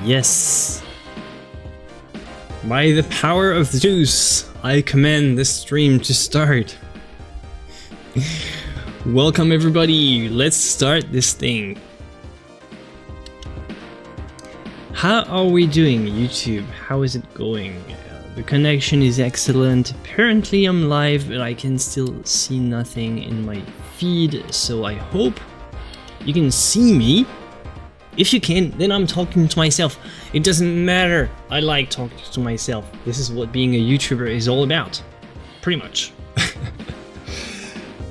Yes. By the power of Zeus, I command this stream to start. Welcome everybody, let's start this thing. How are we doing, YouTube? How is it going? The connection is excellent. Apparently I'm live, but I can still see nothing in my feed, so I hope you can see me. If you can, then I'm talking to myself. It doesn't matter. I like talking to myself. This is what being a YouTuber is all about. Pretty much.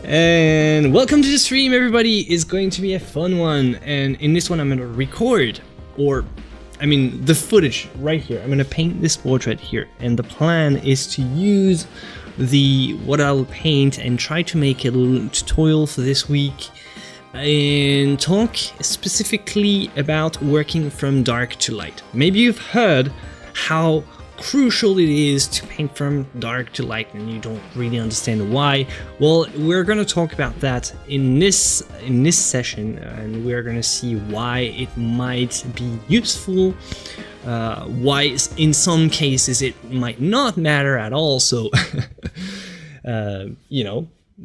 And welcome to the stream, everybody. It's going to be a fun one. And in this one, I'm going to record, the footage right here. I'm going to paint this portrait here. And the plan is to use what I'll paint and try to make a little tutorial for this week. And talk specifically about working from dark to light. Maybe you've heard how crucial it is to paint from dark to light and you don't really understand why. Well, we're going to talk about that in this session, and we're going to see why it might be useful, why in some cases it might not matter at all, so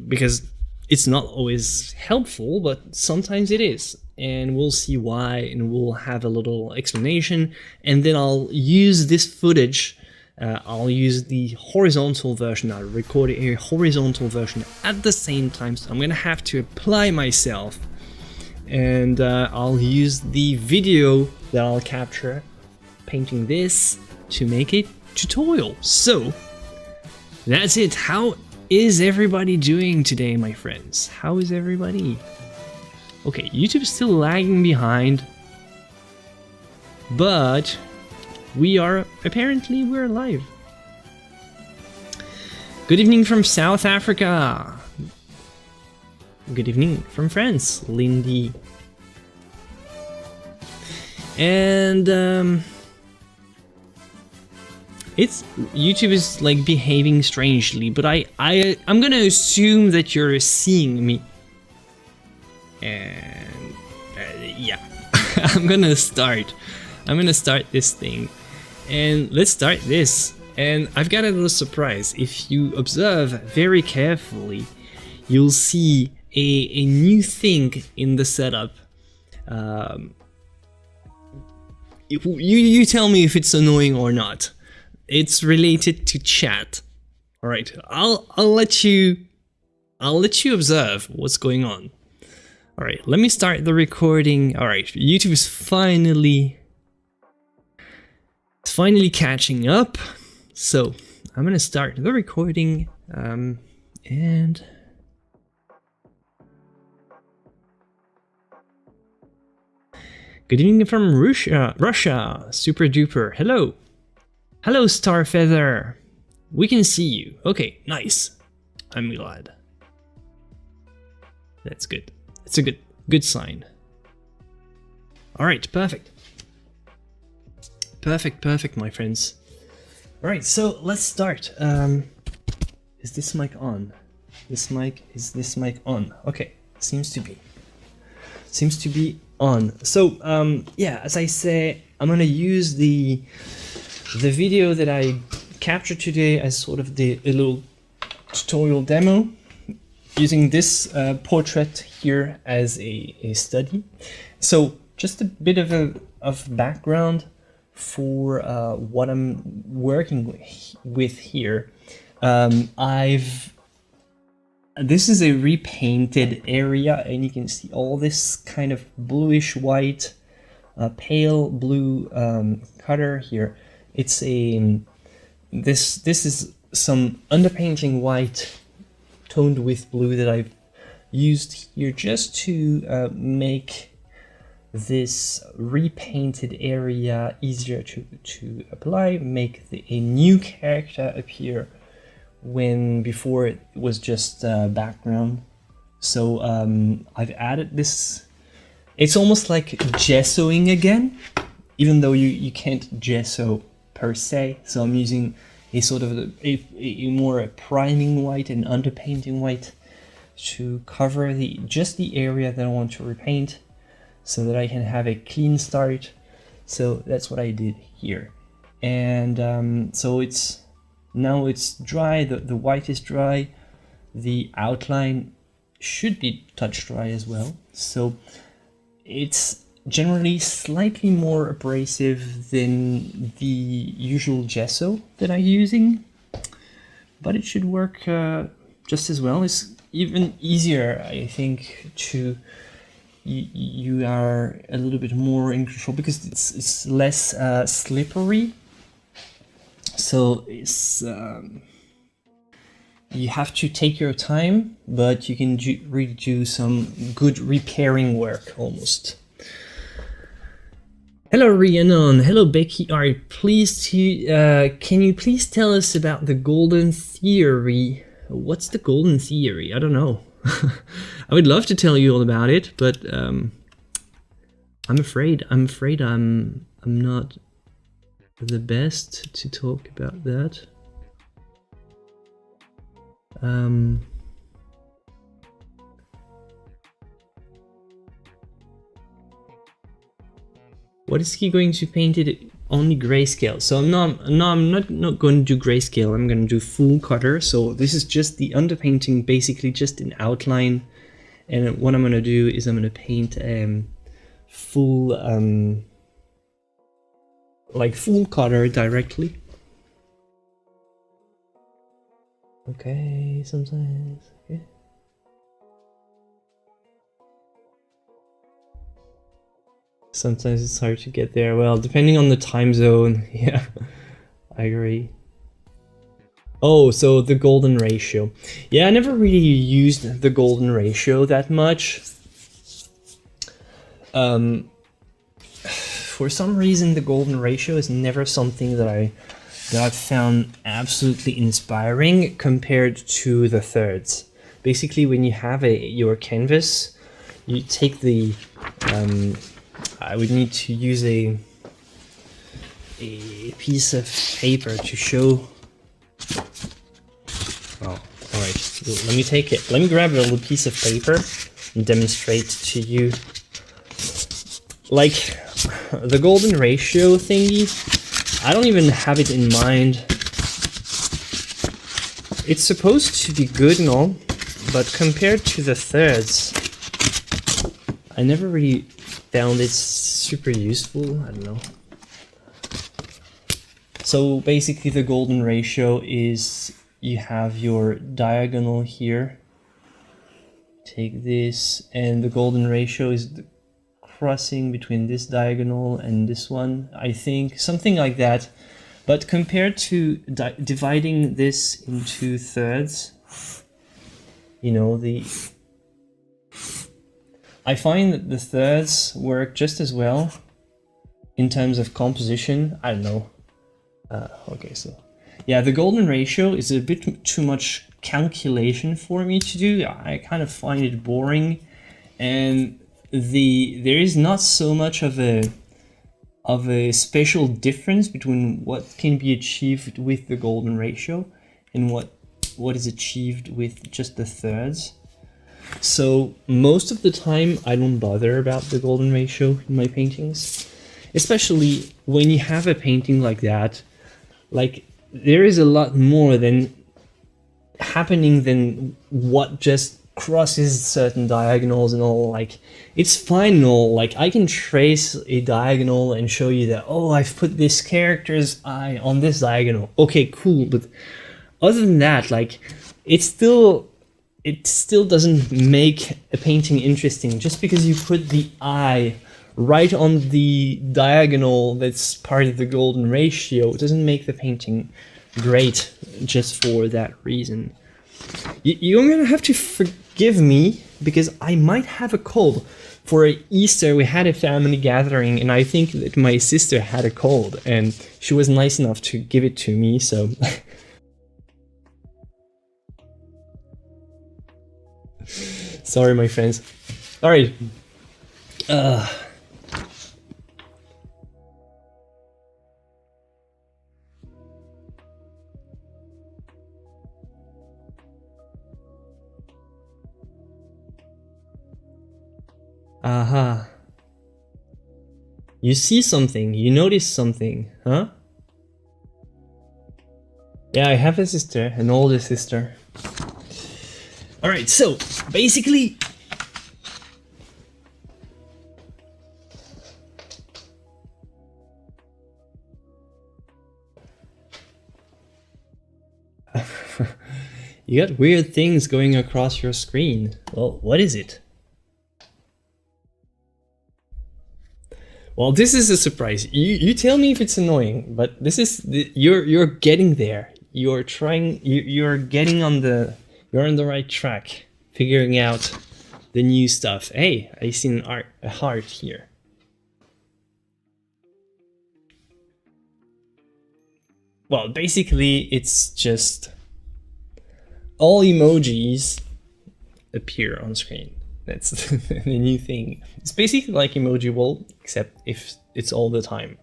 because it's not always helpful, but sometimes it is, and we'll see why, and we'll have a little explanation, and then I'll use this footage. I'll use the horizontal version. I'll record a horizontal version at the same time, so I'm gonna have to apply myself, and I'll use the video that I'll capture painting this to make a tutorial. So that's it. How is everybody doing today, my friends? How is everybody? Okay, YouTube's still lagging behind, but we're live. Good evening from South Africa. Good evening from France, Lindy. And YouTube is like behaving strangely, but I'm gonna assume that you're seeing me, and yeah. I'm gonna start this thing, and let's start this. And I've got a little surprise. If you observe very carefully, you'll see a new thing in the setup. You tell me if it's annoying or not. It's related to chat. All right, I'll let you observe what's going on. All right, let me start the recording. All right, YouTube is finally catching up. So I'm gonna start the recording. And good evening from Russia. Super duper. Hello. Hello, Starfeather. We can see you. Okay, nice. I'm glad. That's good. It's a good sign. All right, perfect. Perfect, my friends. All right, so let's start. Is this mic on? Is this mic on? Okay, seems to be on. So yeah, as I say, I'm gonna use the video that I captured today as sort of a little tutorial demo, using this portrait here as a study. So just a bit of background for what I'm working with here. This is a repainted area, and you can see all this kind of bluish white, pale blue color here. It's this is some underpainting white toned with blue that I've used here just to make this repainted area easier to apply, make a new character appear when before it was just background. So I've added this. It's almost like gessoing again, even though you can't gesso per se. So I'm using a sort of a more priming white and underpainting white to cover just the area that I want to repaint so that I can have a clean start. So that's what I did here. And so now it's dry, the white is dry, the outline should be touch dry as well. So it's generally slightly more abrasive than the usual gesso that I'm using, but it should work just as well. It's even easier, I think, to you are a little bit more in control because it's less slippery. So it's you have to take your time, but you can really do some good repairing work almost. Hello Rhiannon, hello Becky R. Please can you please tell us about the golden theory? What's the golden theory? I don't know. I would love to tell you all about it, but I'm afraid I'm not the best to talk about that. What is he going to paint it only grayscale? So I'm not going to do grayscale. I'm going to do full color. So this is just the underpainting, basically just an outline. And what I'm going to do is I'm going to paint full like full color directly. Okay, sometimes. Okay. Sometimes it's hard to get there. Well, depending on the time zone. Yeah, I agree. Oh, so the golden ratio. Yeah, I never really used the golden ratio that much. For some reason, the golden ratio is never something that I've found absolutely inspiring compared to the thirds. Basically, when you have your canvas, you take the I would need to use a piece of paper to show. Oh, all right. Let me take it. Let me grab a little piece of paper and demonstrate to you. Like the golden ratio thingy, I don't even have it in mind. It's supposed to be good and all, but compared to the thirds, I never really found it super useful. I don't know. So basically the golden ratio is you have your diagonal here. Take this, and the golden ratio is the crossing between this diagonal and this one, I think, something like that. But compared to dividing this into thirds, you know, I find that the thirds work just as well in terms of composition. I don't know. Okay, so yeah, the golden ratio is a bit too much calculation for me to do. I kind of find it boring, and there is not so much of a special difference between what can be achieved with the golden ratio and what is achieved with just the thirds. So most of the time I don't bother about the golden ratio in my paintings, especially when you have a painting like that. Like, there is a lot more than happening than what just crosses certain diagonals and all. Like, it's fine and all. Like, I can trace a diagonal and show you that, oh, I've put this character's eye on this diagonal. Okay, cool. But other than that, like, it still doesn't make a painting interesting just because you put the eye right on the diagonal that's part of the golden ratio. It doesn't make the painting great just for that reason. You're gonna have to forgive me because I might have a cold. For Easter we had a family gathering and I think that my sister had a cold and she was nice enough to give it to me, so sorry my friends. Alright. Aha. You see something, you notice something, huh? Yeah, I have a sister, an older sister. Alright, so basically you got weird things going across your screen. Well, what is it? Well, this is a surprise. You tell me if it's annoying, but this is you're getting there. You're trying. You're getting on the. You're on the right track, figuring out the new stuff. Hey, I see a heart here. Well, basically, it's just all emojis appear on screen. That's the new thing. It's basically like Emoji Wall, except if it's all the time.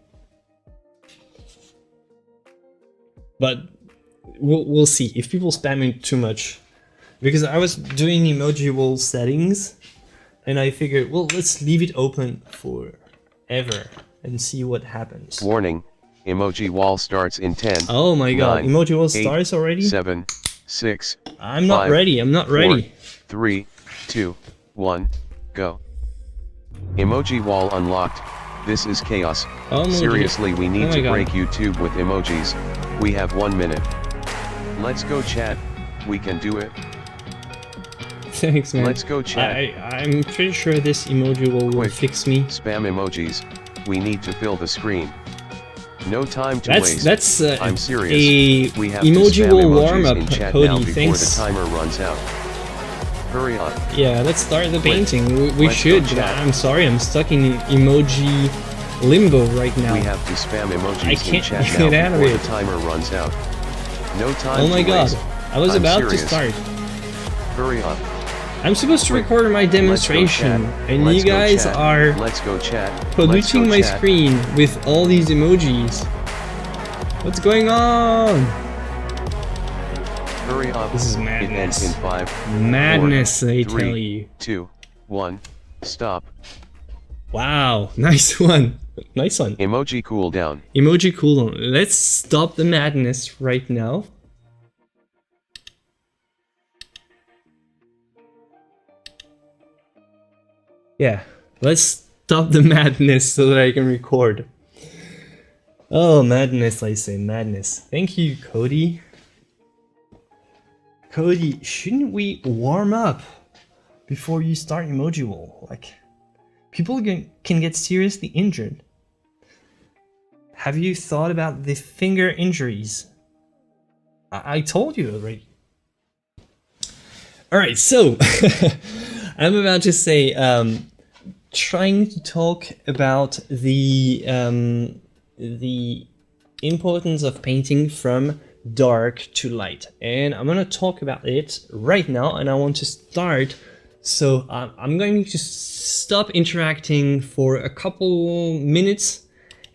But we'll see if people spam it too much. Because I was doing Emoji Wall settings, and I figured, well, let's leave it open forever and see what happens. Warning, Emoji Wall starts in 10. Oh my god, 9, Emoji Wall 8, starts already? 7, 6. I'm not 5, ready, I'm not 4, ready. 3, 2, 1, go. Emoji Wall unlocked. This is chaos. Oh, seriously, we need to God. break YouTube with emojis. We have 1 minute. Let's go chat. We can do it. Thanks, man. Let's go chat. I'm pretty sure this emoji will Quick, fix me. Spam emojis. We need to fill the screen. No time to waste. That's I'm serious. We have emoji to spam will emojis warm up, in chat Cody. now before Thanks. the timer runs out. Hurry up. Yeah, let's start the painting. We Let's should. go chat. I'm sorry, I'm stuck in emoji limbo right now. We have to spam emojis I in can't chat get now out of before it. the timer runs out. No time Oh my to god, waste. I was I'm about serious. to start. Hurry up. I'm supposed to record my demonstration, and Let's you go guys chat. are Let's go chat. polluting my chat. screen with all these emojis. What's going on? Hurry up. This is It ends madness. in 5, Madness, 4, I 3, tell you. 2, 1. Stop. Wow, nice one. Nice one. Emoji cooldown. Emoji cooldown. Let's stop the madness right now. Yeah, let's stop the madness so that I can record. Oh, madness, I say, madness. Thank you, Cody. Cody, shouldn't we warm up before you start Emoji Wall? Like, people can get seriously injured. Have you thought about the finger injuries? I told you already. Alright, so I'm about to say, trying to talk about the importance of painting from dark to light, and I'm gonna talk about it right now, and I want to start, so I'm going to stop interacting for a couple minutes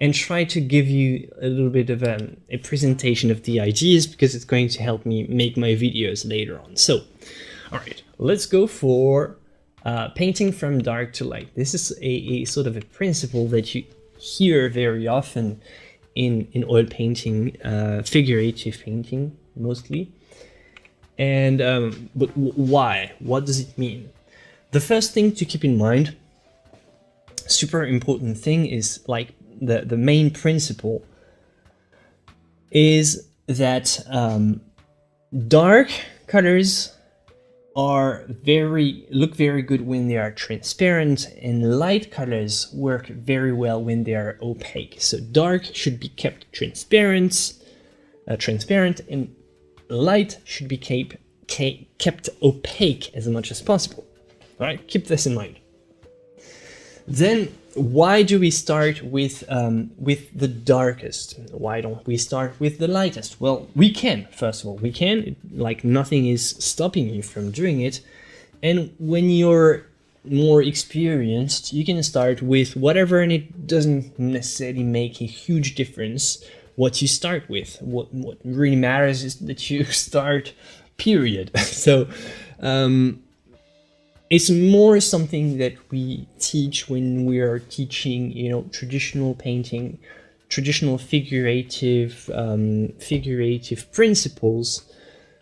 and try to give you a little bit of a presentation of the ideas, because it's going to help me make my videos later on. So, alright, let's go for painting from dark to light. This is a sort of a principle that you hear very often in oil painting, figurative painting mostly. And but why? What does it mean? The first thing to keep in mind, super important thing, is like the main principle is that dark colors look very good when they are transparent, and light colors work very well when they are opaque. So dark should be kept transparent, and light should be kept opaque as much as possible. All right, keep this in mind. Then, why do we start with the darkest? Why don't we start with the lightest? Well, we can. First of all, we can. Like, nothing is stopping you from doing it. And when you're more experienced, you can start with whatever, and it doesn't necessarily make a huge difference what you start with. What really It's more something that we teach when we are teaching, you know, traditional painting, traditional figurative principles,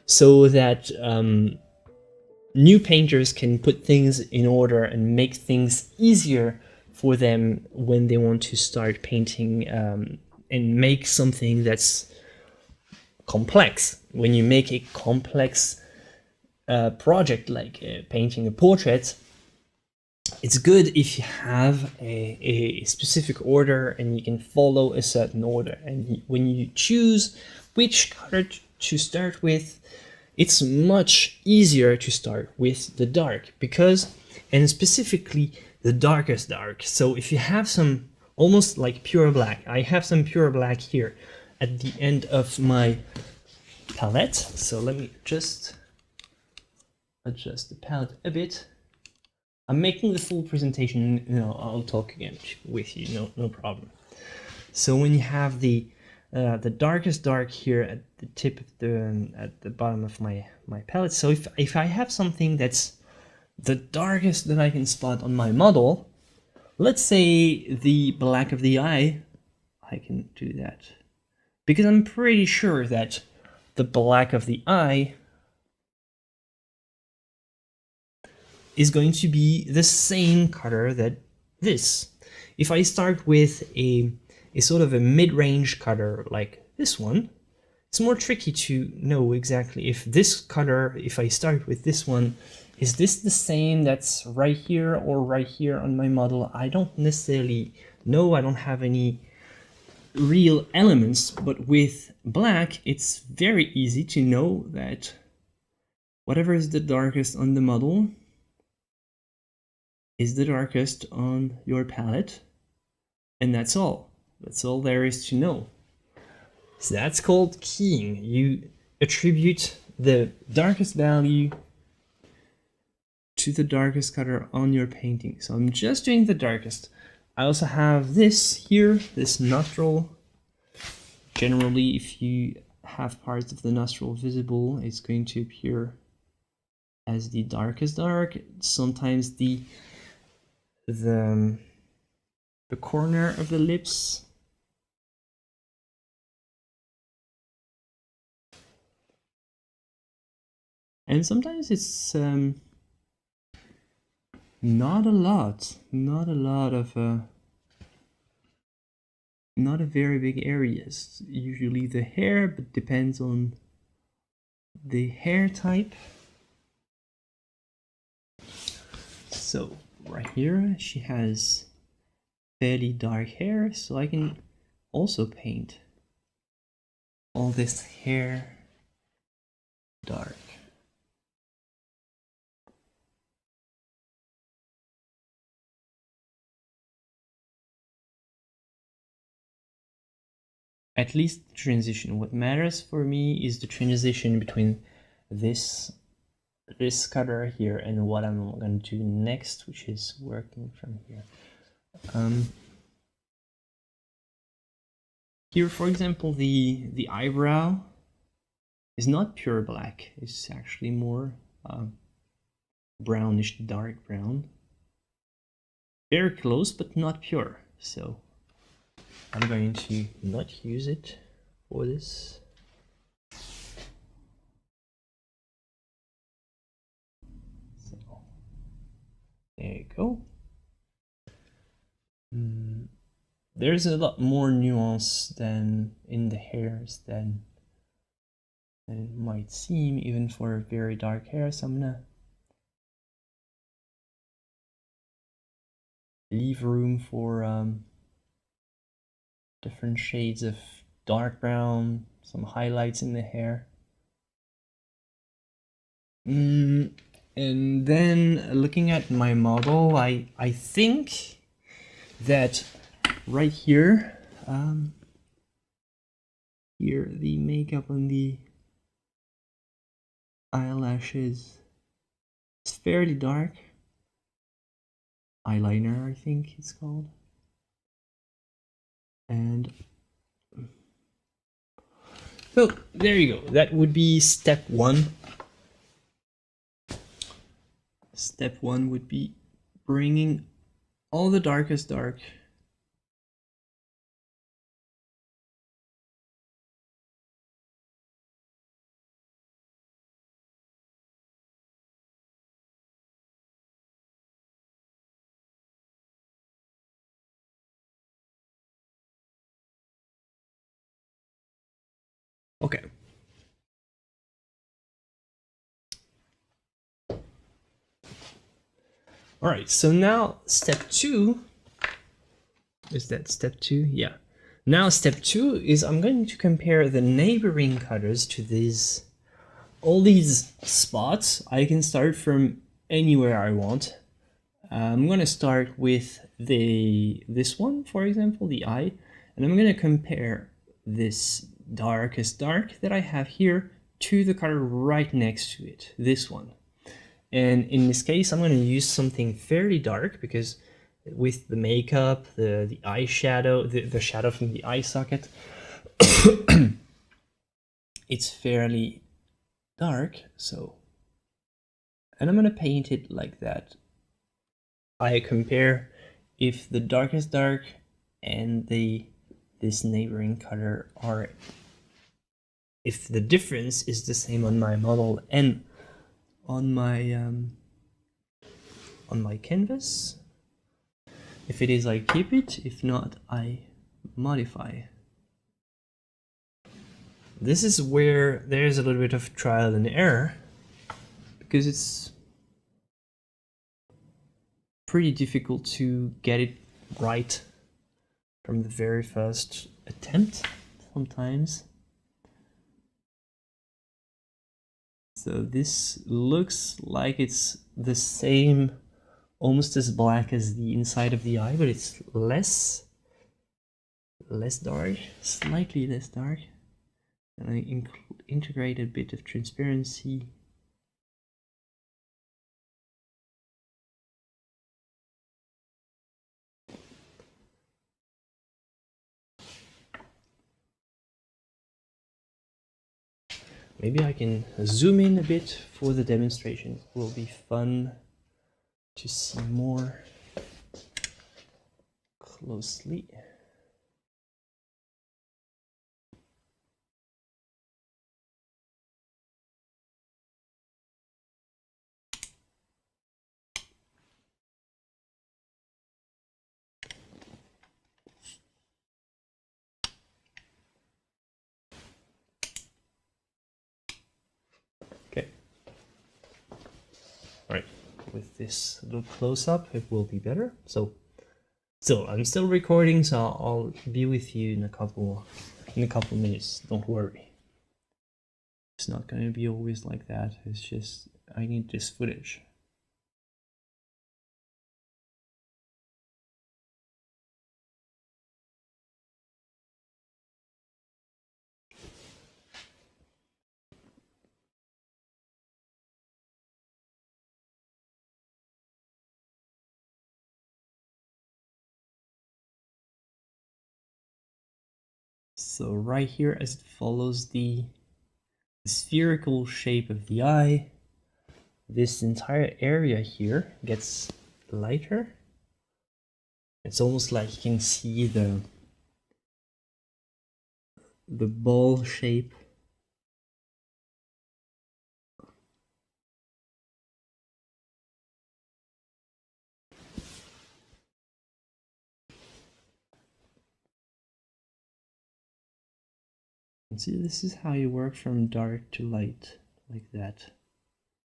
so that new painters can put things in order and make things easier for them when they want to start painting and make something that's complex. When you make a complex project like painting a portrait, it's good if you have a specific order and you can follow a certain order. And when you choose which color to start with, it's much easier to start with the dark, because, and specifically the darkest dark. So if you have some almost like pure black, I have some pure black here at the end of my palette. So let me just adjust the palette a bit. I'm making the full presentation. No, I'll talk again with you. No problem. So when you have the darkest dark here at the tip of at the bottom of my palette. So if I have something that's the darkest that I can spot on my model, let's say the black of the eye, I can do that because I'm pretty sure that the black of the eye is going to be the same color that this. If I start with a sort of a mid-range color like this one, it's more tricky to know exactly if this color, if I start with this one, is this the same that's right here or right here on my model? I don't necessarily know. I don't have any real elements, but with black, it's very easy to know that whatever is the darkest on the model is the darkest on your palette, and that's all. That's all there is to know. So that's called keying. You attribute the darkest value to the darkest color on your painting. So I'm just doing the darkest. I also have this here, this nostril. Generally, if you have parts of the nostril visible, it's going to appear as the darkest dark. Sometimes the corner of the lips. And sometimes it's not a lot of not a very big areas. Usually the hair, but depends on the hair type. So right here she has fairly dark hair, so I can also paint all this hair dark. At least the transition. What matters for me is the transition between this color here and what I'm going to do next, which is working from here. Here, for example, the eyebrow is not pure black. It's actually more brownish, dark brown. Very close, but not pure. So I'm going to not use it for this. So there you go. There's a lot more nuance than in the hairs than it might seem, even for very dark hair. So I'm gonna leave room for different shades of dark brown, some highlights in the hair. And then looking at my model, I think that right here, here the makeup on the eyelashes is fairly dark. Eyeliner, I think it's called. And so there you go. That would be step one. Step 1 would be bringing all the darkest dark okay. All right, so now step 2, is that step 2? Yeah. Now step 2 is I'm going to compare the neighboring colors to these, all these spots. I can start from anywhere I want. I'm going to start with this one, for example, the eye, and I'm going to compare this darkest dark that I have here to the color right next to it, this one. And in this case, I'm going to use something fairly dark because with the makeup, the eyeshadow, the shadow from the eye socket, it's fairly dark. So, and I'm going to paint it like that. I compare if the darkest dark and this neighboring color are, if the difference is the same on my model and on my canvas. If it is, I keep it. If not, I modify. This is where there's a little bit of trial and error because it's pretty difficult to get it right from the very first attempt sometimes. So this looks like it's the same, almost as black as the inside of the eye, but it's less dark, slightly less dark. And I integrate a bit of transparency. Maybe I can zoom in a bit for the demonstration. It will be fun to see more closely. Okay. All right. With this little close-up, it will be better. So I'm still recording, so I'll be with you in a couple minutes. Don't worry. It's not going to be always like that. It's just I need this footage. So right here, as it follows the spherical shape of the eye, this entire area here gets lighter. It's almost like you can see the ball shape. And see, this is how you work from dark to light, like that.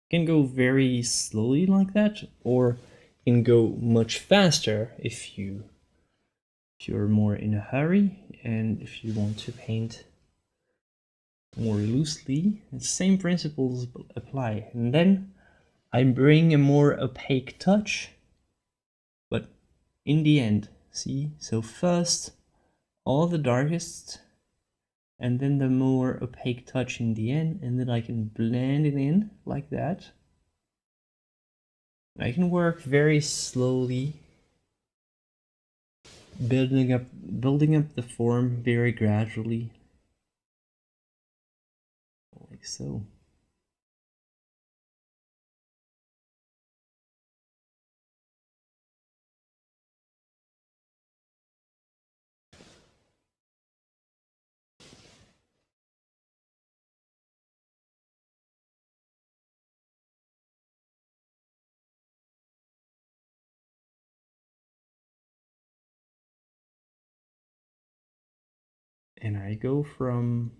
You can go very slowly like that, or you can go much faster if you're more in a hurry and if you want to paint more loosely. The same principles apply. And then I bring a more opaque touch, but in the end, see? So first, all the darkest, and then the more opaque touch in the end, and then I can blend it in like that. I can work very slowly, building up the form very gradually, like so. and I go from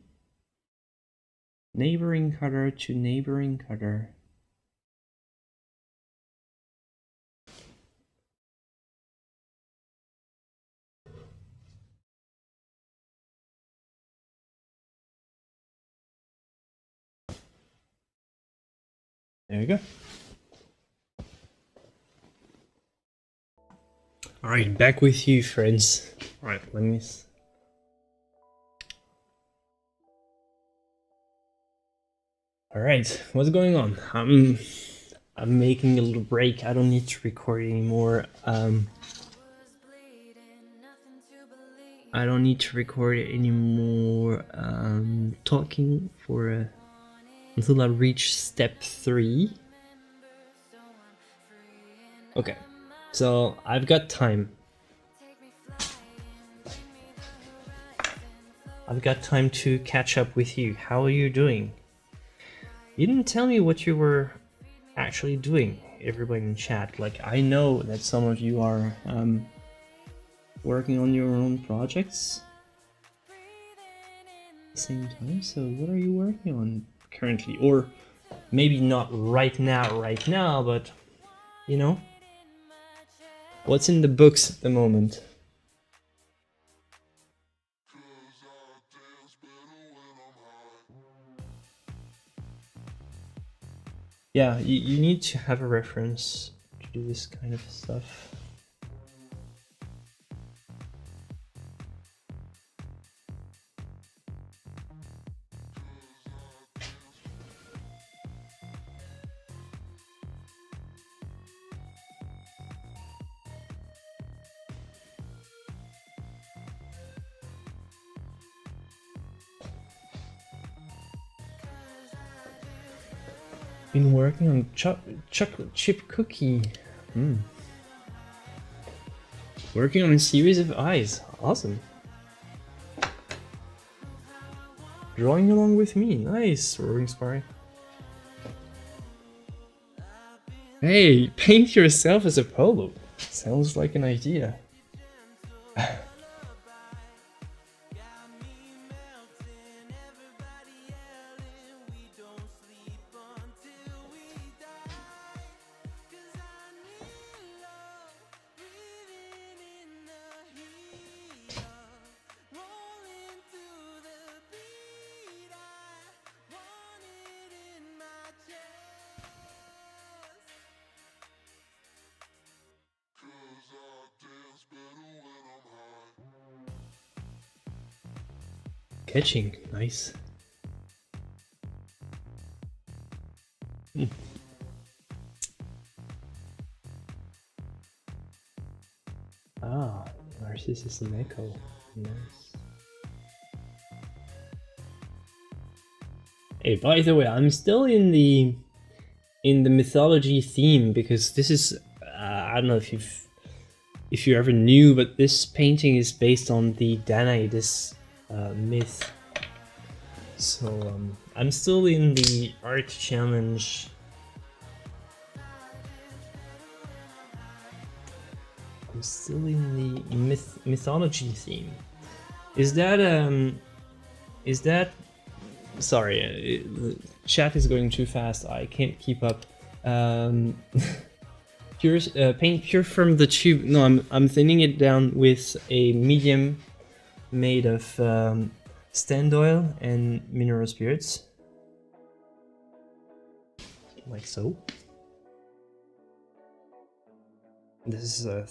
neighboring cutter to neighboring cutter. There we go. All right, back with you, friends. All right, let me. All right, what's going on? I'm making a little break. I don't need to record anymore. I don't need to record anymore. Talking for until I reach step 3. Okay, so I've got time. I've got time to catch up with you. How are you doing? You didn't tell me what you were actually doing, everybody in chat. Like, I know that some of you are working on your own projects at the same time. So what are you working on currently? Or maybe not right now, but you know, what's in the books at the moment? Yeah, you need to have a reference to do this kind of stuff. Been working on chocolate chip cookie. Working on a series of eyes. Awesome. Drawing along with me. Nice, Roaring Spy. Hey, paint yourself as a polo. Sounds like an idea. Catching, nice. Ah, Narcissus and Echo. Nice. Hey, by the way, I'm still in the mythology theme because this is I don't know if you ever knew, but this painting is based on the Danaïdes myth. So I'm still in the art challenge. I'm still in the mythology theme. Is that sorry, the chat is going too fast. I can't keep up. Pure paint pure from the tube. No, I'm thinning it down with a medium made of stand oil and mineral spirits, like so. This is a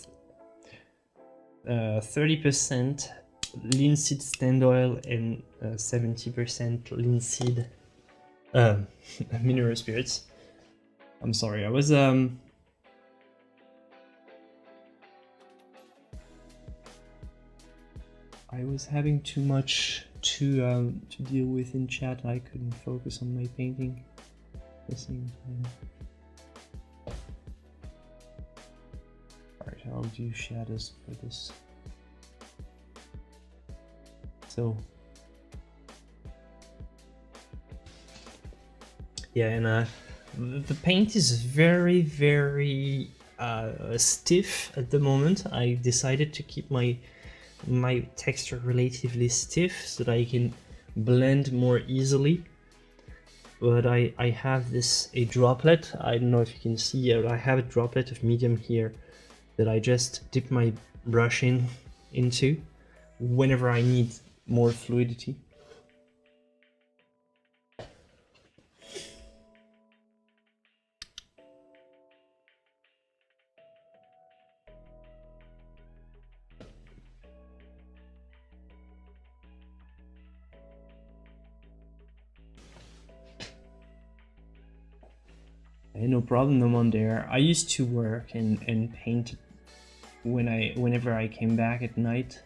30% linseed stand oil and 70% linseed mineral spirits. I'm sorry, I was having too much to deal with in chat. I couldn't focus on my painting at the same time. Alright, I'll do shadows for this. So yeah, and the paint is very stiff at the moment. I decided to keep my my texture relatively stiff so that I can blend more easily. But I have a droplet, I don't know if you can see it, I have a droplet of medium here that I just dip my brush into whenever I need more fluidity. No problem, no one there. I used to work and paint whenever I came back at night.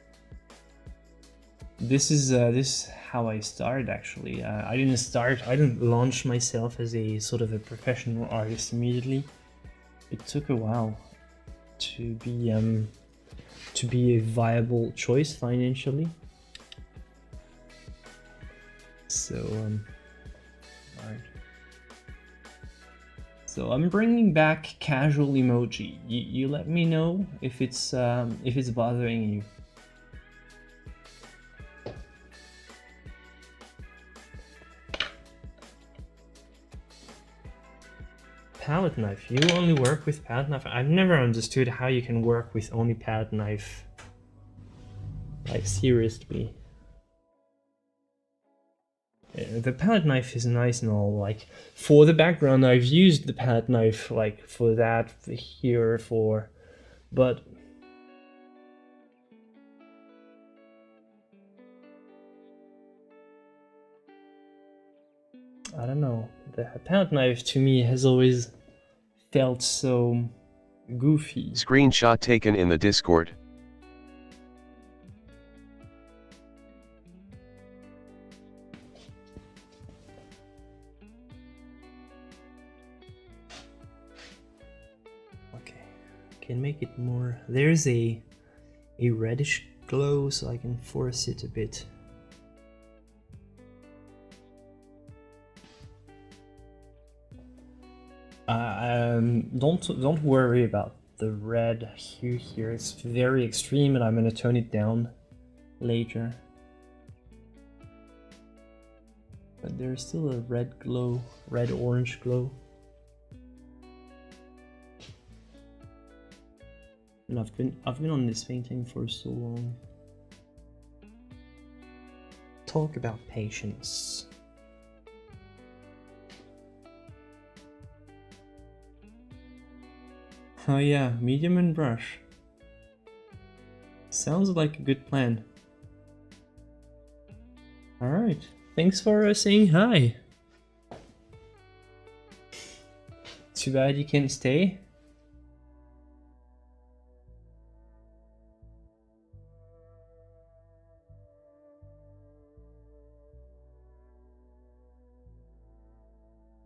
This is how I started actually. I didn't launch myself as a sort of a professional artist immediately. It took a while to be a viable choice financially. So alright. So I'm bringing back casual emoji. You let me know if it's bothering you. Palette knife. You only work with palette knife? I've never understood how you can work with only palette knife. Like seriously. The palette knife is nice and all, like for the background I've used the palette knife like for that here for, but I don't know, the palette knife to me has always felt so goofy. Screenshot taken in the Discord. Can make it more, there's a reddish glow so I can force it a bit. Don't worry about the red hue here, it's very extreme and I'm gonna tone it down later. But there's still a red glow, red orange glow. And I've been on this painting for so long. Talk about patience. Oh yeah, medium and brush. Sounds like a good plan. Alright, thanks for saying hi. Too bad you can't stay.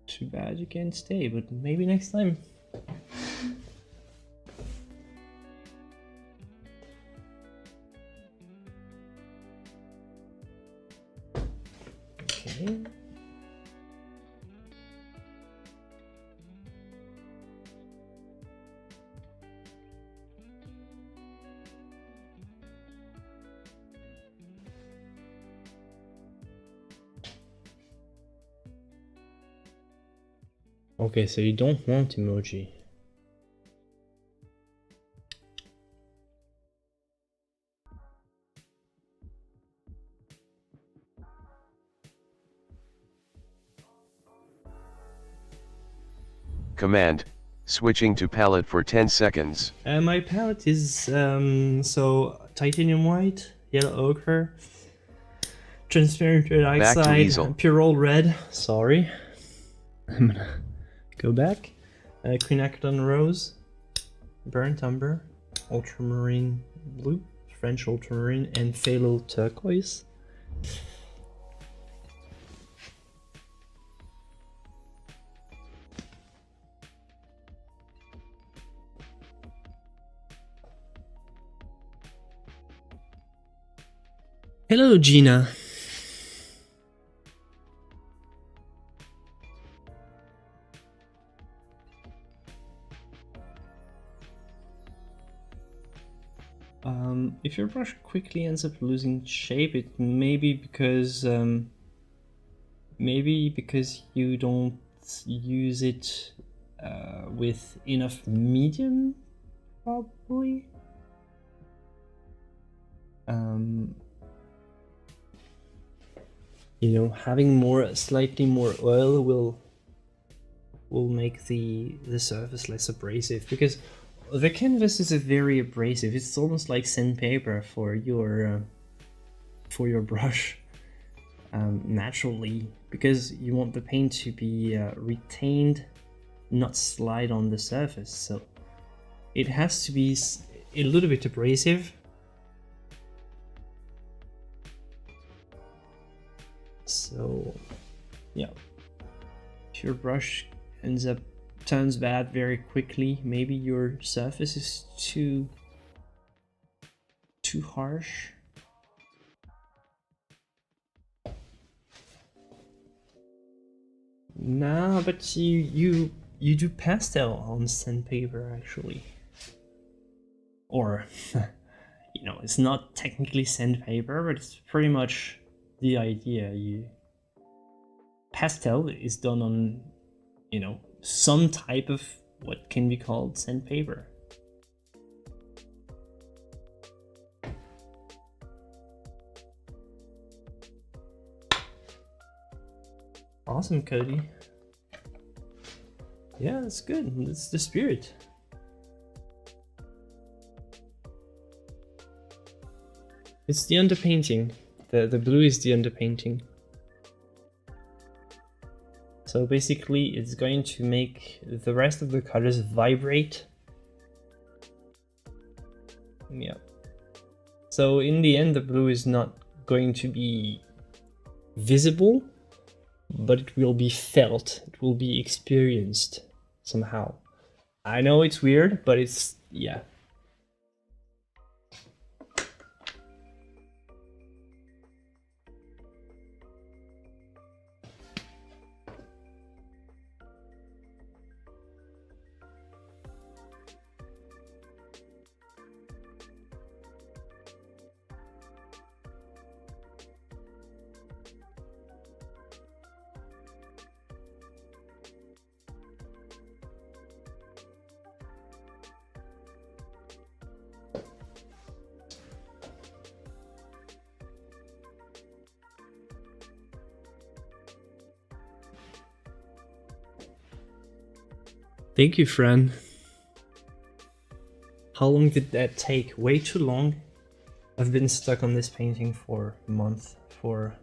Too bad you can't stay, but maybe next time. Okay. Okay, so you don't want emoji. Command, switching to palette for 10 seconds. My palette is so titanium white, yellow ochre, transparent red oxide, purole red. Sorry, I'm gonna go back. Quinacridone rose, burnt umber, ultramarine blue, French ultramarine, and phthalo turquoise. Hello, Gina. If your brush quickly ends up losing shape, it may be because you don't use it with enough medium, probably. You know, having slightly more oil will make the surface less abrasive, because the canvas is a very abrasive. It's almost like sandpaper for your brush, naturally, because you want the paint to be retained, not slide on the surface. So it has to be a little bit abrasive. So yeah, if your brush turns bad very quickly, maybe your surface is too harsh. Nah, but you do pastel on sandpaper, actually. Or you know, it's not technically sandpaper, but it's pretty much the idea. Pastel is done on, you know, some type of what can be called sandpaper. Awesome, Cody. Yeah, that's good. That's the spirit. It's the underpainting. The blue is the underpainting. So basically it's going to make the rest of the colors vibrate. Yeah. So in the end, the blue is not going to be visible, but it will be felt. It will be experienced somehow. I know it's weird, but it's, yeah. Thank you, Fran. How long did that take? Way too long. I've been stuck on this painting for a month, for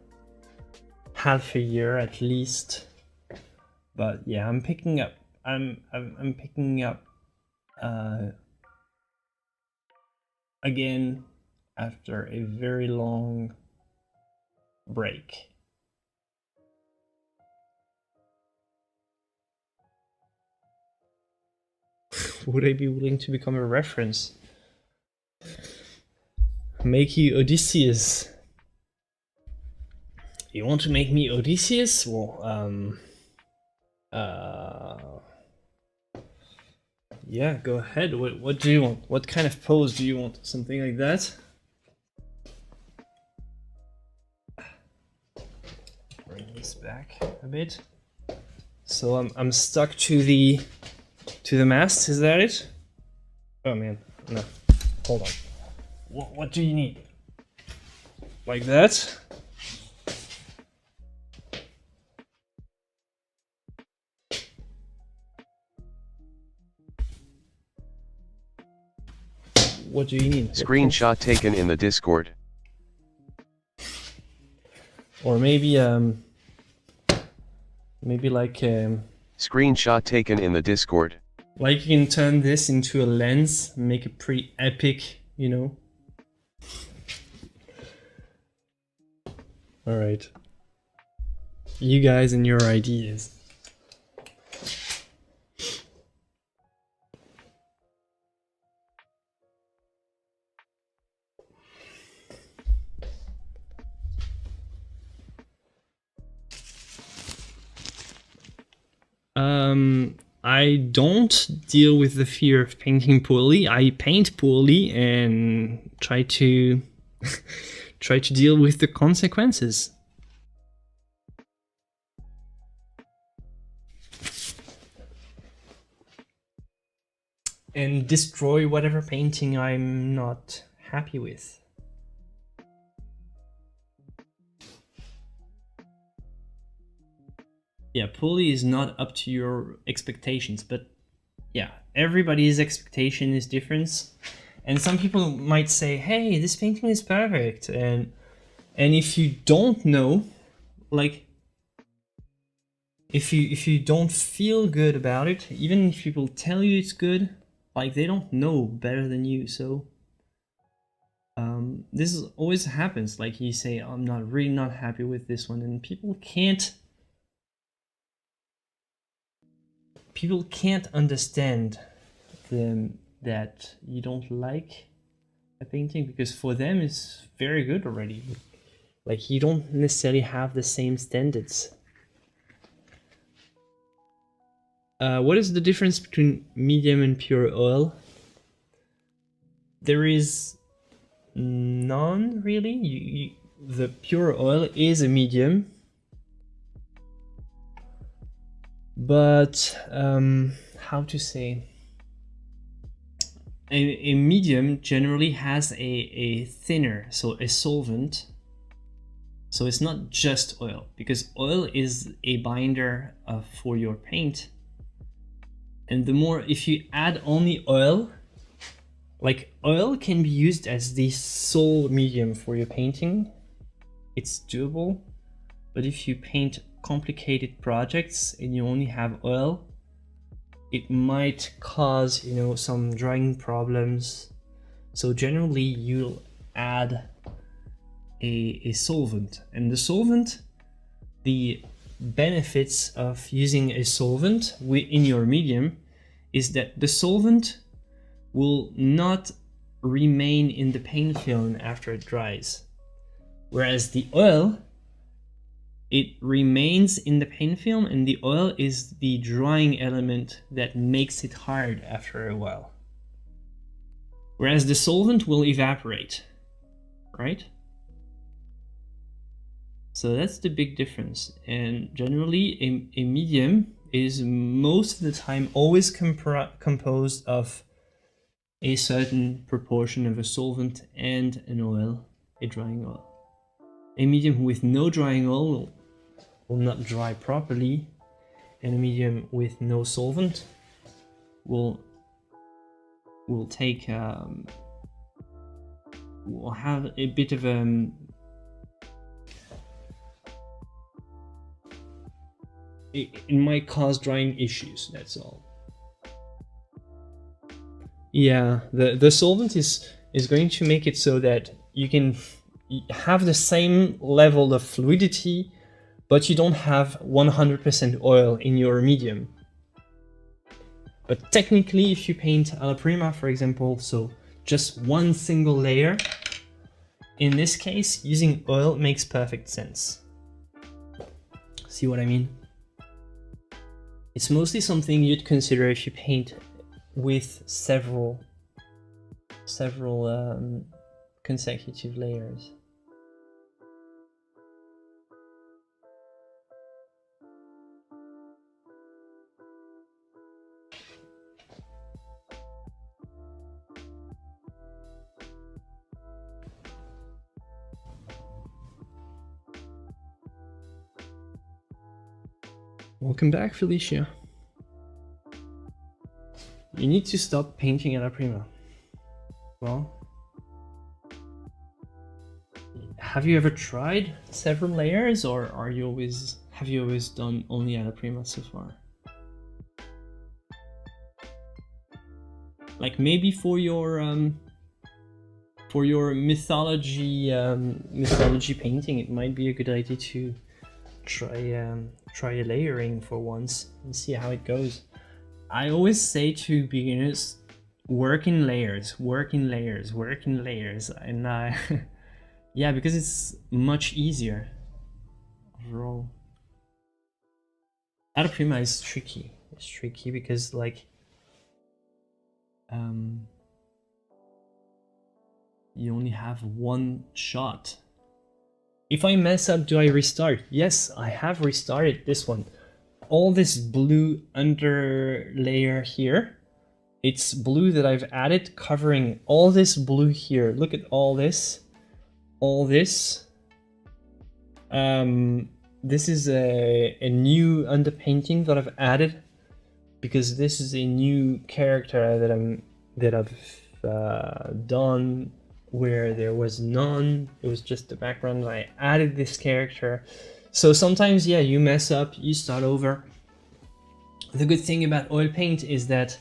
half a year at least. But yeah, I'm picking up. I'm picking up again after a very long break. Would I be willing to become a reference? Make you Odysseus. You want to make me Odysseus? Well, yeah, go ahead. What do you want? What kind of pose do you want? Something like that? Bring this back a bit. So I'm stuck to the mast. Is that it? Oh man, no. Hold on. What do you need? Like that? What do you need? Screenshot taken in the Discord. Or maybe like Screenshot taken in the Discord. like you can turn this into a lens, make it pretty epic, you know. All right. You guys and your ideas. I don't deal with the fear of painting poorly. I paint poorly and try to try to deal with the consequences. And destroy whatever painting I'm not happy with. Yeah, poorly is not up to your expectations, but yeah, everybody's expectation is different. And some people might say, hey, this painting is perfect. And if you don't know, like, if you don't feel good about it, even if people tell you it's good, like, they don't know better than you. So this always happens. Like, you say, I'm really not happy with this one, and people can't understand that you don't like a painting, because for them it's very good already. Like, you don't necessarily have the same standards. What is the difference between medium and pure oil? There is none, really. The pure oil is a medium, but how to say? A medium generally has a thinner, so a solvent. So it's not just oil, because oil is a binder for your paint. And the more, if you add only oil, like, oil can be used as the sole medium for your painting. It's doable. But if you paint complicated projects and you only have oil, it might cause, you know, some drying problems. So generally you'll add a solvent. And the solvent, the benefits of using a solvent in your medium is that the solvent will not remain in the paint film after it dries. Whereas the oil, it remains in the paint film, and the oil is the drying element that makes it hard after a while. Whereas the solvent will evaporate, right? So that's the big difference. And generally a medium is most of the time always composed of a certain proportion of a solvent and an oil, a drying oil. A medium with no drying oil will not dry properly, and a medium with no solvent will take will have a bit of it might cause drying issues, that's all. Yeah, the solvent is going to make it so that you can have the same level of fluidity, but you don't have 100% oil in your medium. But technically, if you paint alla prima, for example, so just one single layer, in this case, using oil makes perfect sense. See what I mean? It's mostly something you'd consider if you paint with several consecutive layers. Welcome back, Felicia. You need to stop painting alla prima. Well, have you ever tried several layers, or have you always done only alla prima so far? Like, maybe for your mythology painting, it might be a good idea to try a layering for once and see how it goes. I always say to beginners, work in layers, and yeah, because it's much easier overall. Alla prima is tricky. It's tricky because like you only have one shot. If I mess up, do I restart? Yes, I have restarted this one. All this blue under layer here, it's blue that I've added covering all this blue here. Look at all this. All this. This is a new underpainting that I've added because this is a new character that I've done where there was none. It was just the background. I added this character. So sometimes, yeah, you mess up, you start over. The good thing about oil paint is that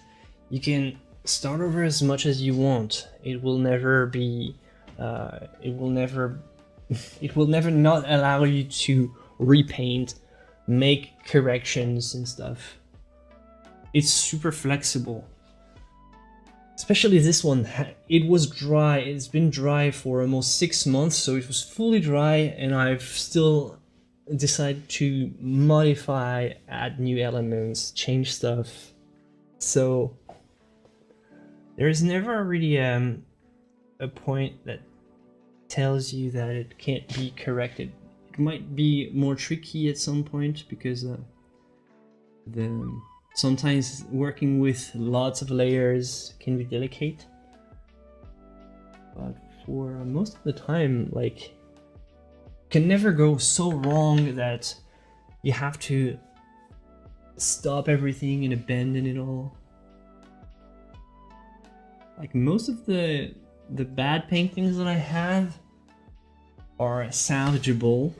you can start over as much as you want. It will never be, it will never not allow you to repaint, make corrections and stuff. It's super flexible. Especially this one, it was dry. It's been dry for almost 6 months, so it was fully dry, and I've still decided to modify, add new elements, change stuff. So there is never really a point that tells you that it can't be corrected. It might be more tricky at some point because sometimes working with lots of layers can be delicate, but for most of the time, like, can never go so wrong that you have to stop everything and abandon it all. Like most of the bad paintings that I have are salvageable.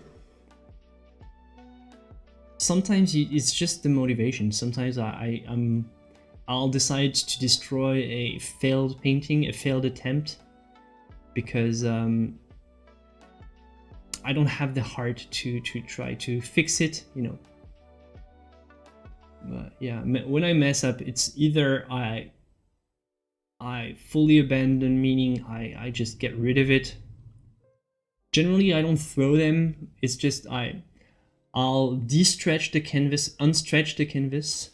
Sometimes it's just the motivation. Sometimes I'll decide to destroy a failed painting, a failed attempt, because I don't have the heart to try to fix it, you know. But yeah, when I mess up, it's either I fully abandon, meaning I just get rid of it. Generally, I don't throw them. It's just I'll de-stretch the canvas, unstretch the canvas,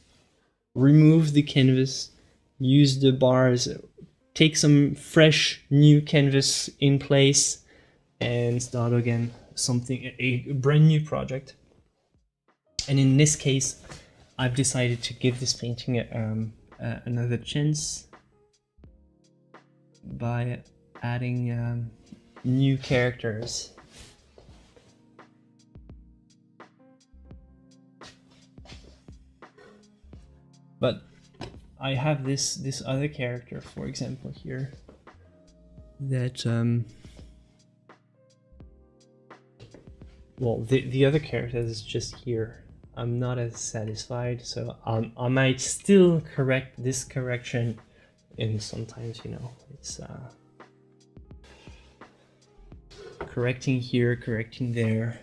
remove the canvas, use the bars, take some fresh new canvas in place, and start again a brand new project. And in this case, I've decided to give this painting another chance by adding new characters. But I have this other character, for example, here, that well, the other character is just here. I'm not as satisfied, so I might still correct this correction, and sometimes, you know, it's correcting here, correcting there.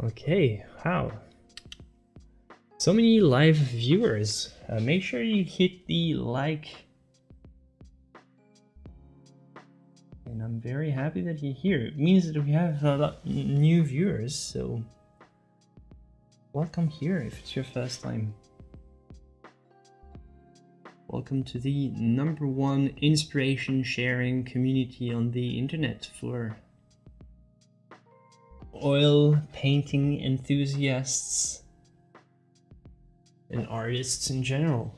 Okay, wow. So many live viewers. Make sure you hit the like. And I'm very happy that you're here. It means that we have a lot new viewers, so welcome here if it's your first time. Welcome to the #1 inspiration sharing community on the internet for oil painting enthusiasts and artists in general.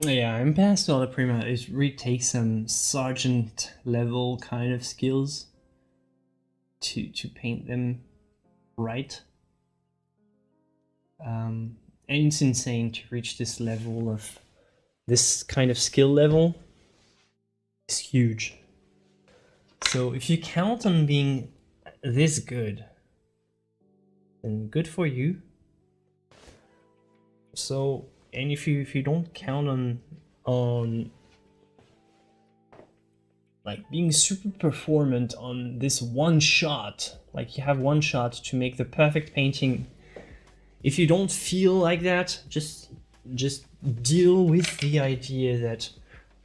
Yeah, I'm past alla prima. It really takes some sergeant level kind of skills to paint them right. And it's insane to reach this level of this kind of skill level is huge. So if you count on being this good, then good for you. So, and if you don't count on like being super performant on this one shot, like you have one shot to make the perfect painting, if you don't feel like that, just deal with the idea that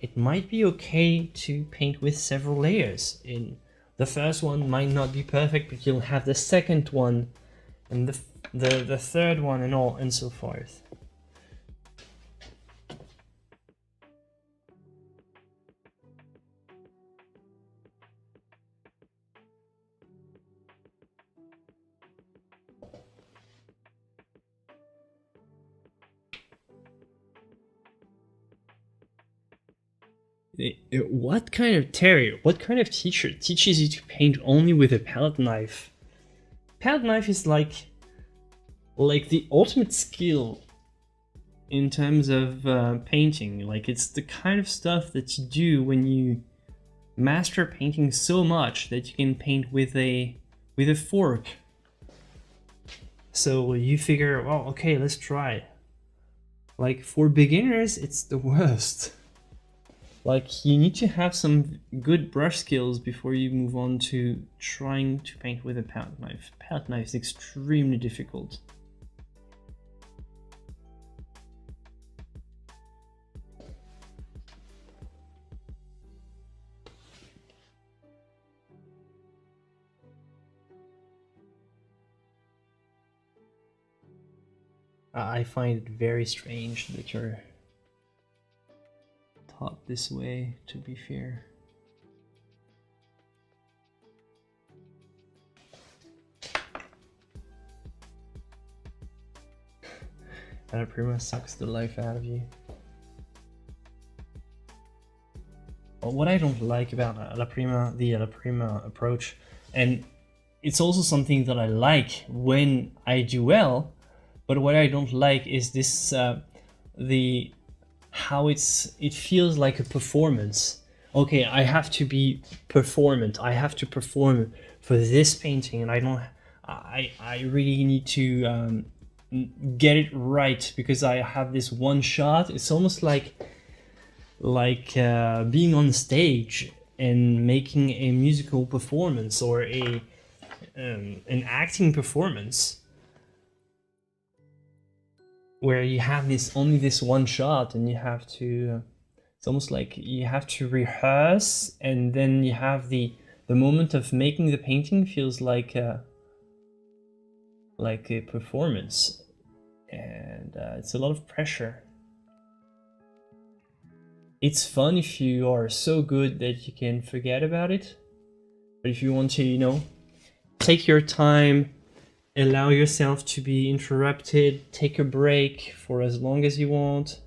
it might be okay to paint with several layers. In the first one might not be perfect, but you'll have the second one and the third one and all and so forth. What kind of teacher teaches you to paint only with a palette knife? Palette knife is like the ultimate skill in terms of painting. Like, it's the kind of stuff that you do when you master painting so much that you can paint with a fork. So you figure, well, okay, let's try. Like, for beginners, it's the worst. Like, you need to have some good brush skills before you move on to trying to paint with a palette knife. Palette knife is extremely difficult. I find it very strange that you're taught this way, to be fair. Alla prima sucks the life out of you. Well, what I don't like about the alla prima approach, and it's also something that I like when I do well, but what I don't like is this how it feels like a performance. Okay, I have to be performant. I have to perform for this painting, and I really need to get it right because I have this one shot. It's almost like being on stage and making a musical performance or an acting performance, where you have only this one shot and you have to it's almost like you have to rehearse, and then you have the moment of making the painting feels like a performance, and it's a lot of pressure. It's fun if you are so good that you can forget about it, but if you want to, take your time, allow yourself to be interrupted, take a break for as long as you want,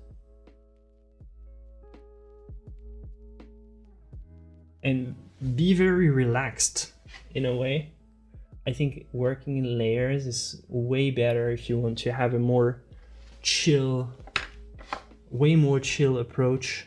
and be very relaxed in a way. I think working in layers is way better if you want to have a more chill, way more chill approach.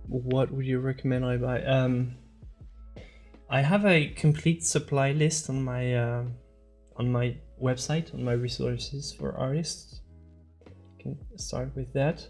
What would you recommend I buy? I have a complete supply list on my website, on my resources for artists. You can start with that.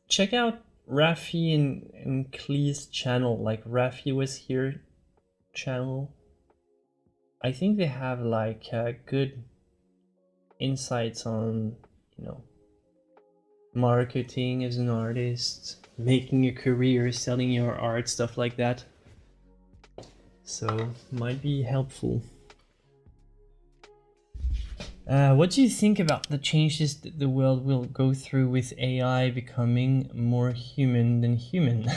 Check out Rafi and Klee's channel. Like Rafi was here channel. I think they have like good insights on, you know, marketing as an artist, making a career, selling your art, stuff like that. So might be helpful. What do you think about the changes that the world will go through with AI becoming more human than human?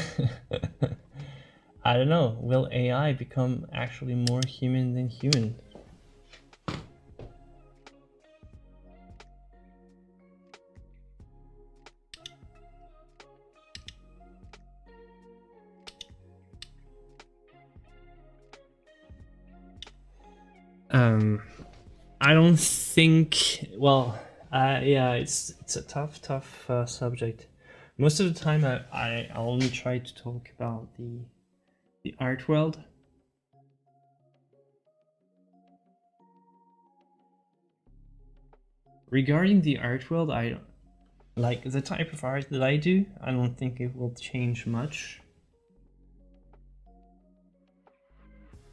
I don't know. Will AI become actually more human than human? I don't think. Well, yeah, it's a tough subject. Most of the time, I only try to talk about the art world. Regarding the art world, I like the type of art that I do. I don't think it will change much.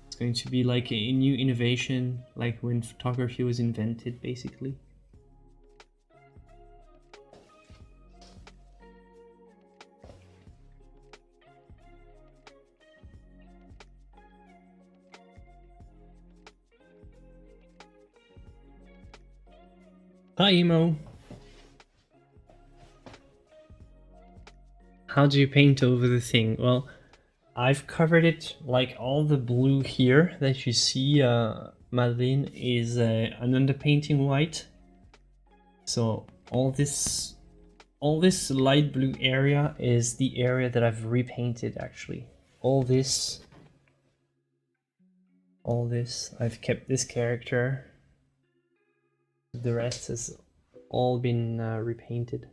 It's going to be like a new innovation, like when photography was invented, basically. Hi, Emo. How do you paint over the thing? Well, I've covered it, like all the blue here that you see, Madeline, is an underpainting white. So all this light blue area is the area that I've repainted actually. All this, I've kept this character. The rest has all been repainted.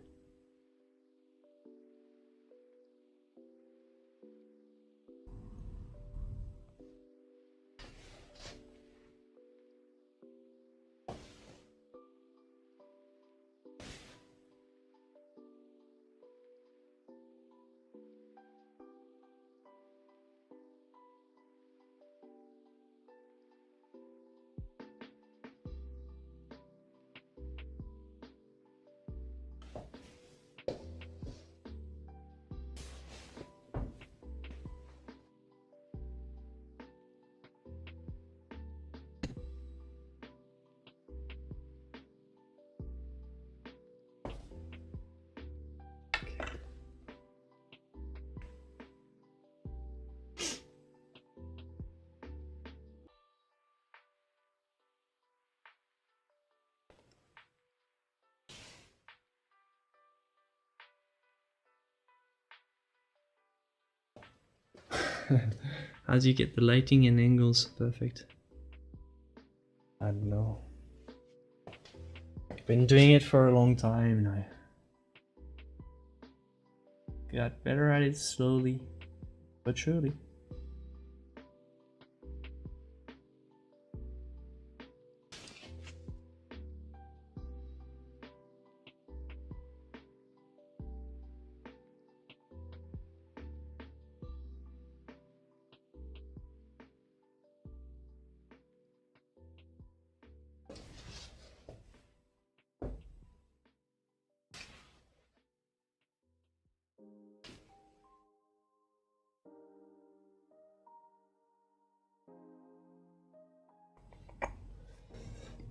How do you get the lighting and angles perfect? I don't know. I've been doing it for a long time and I got better at it slowly but surely.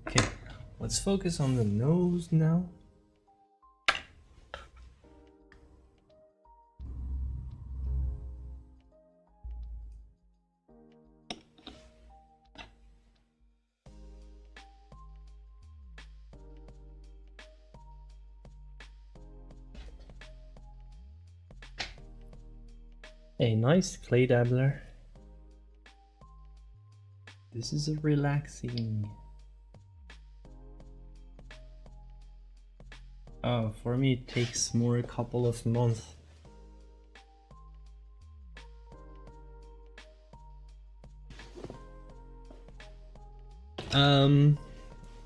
Okay, let's focus on the nose now. A nice clay dabbler. This is a relaxing. Oh, for me it takes more a couple of months.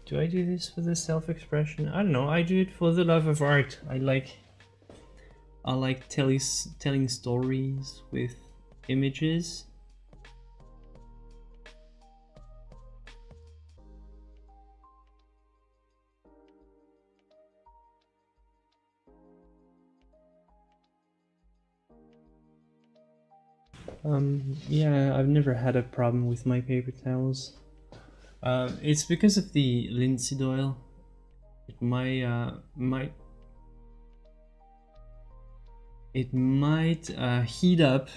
Do I do this for the self-expression? I don't know. I do it for the love of art. I like telling stories with images. Yeah, I've never had a problem with my paper towels. It's because of the linseed oil. It might heat up,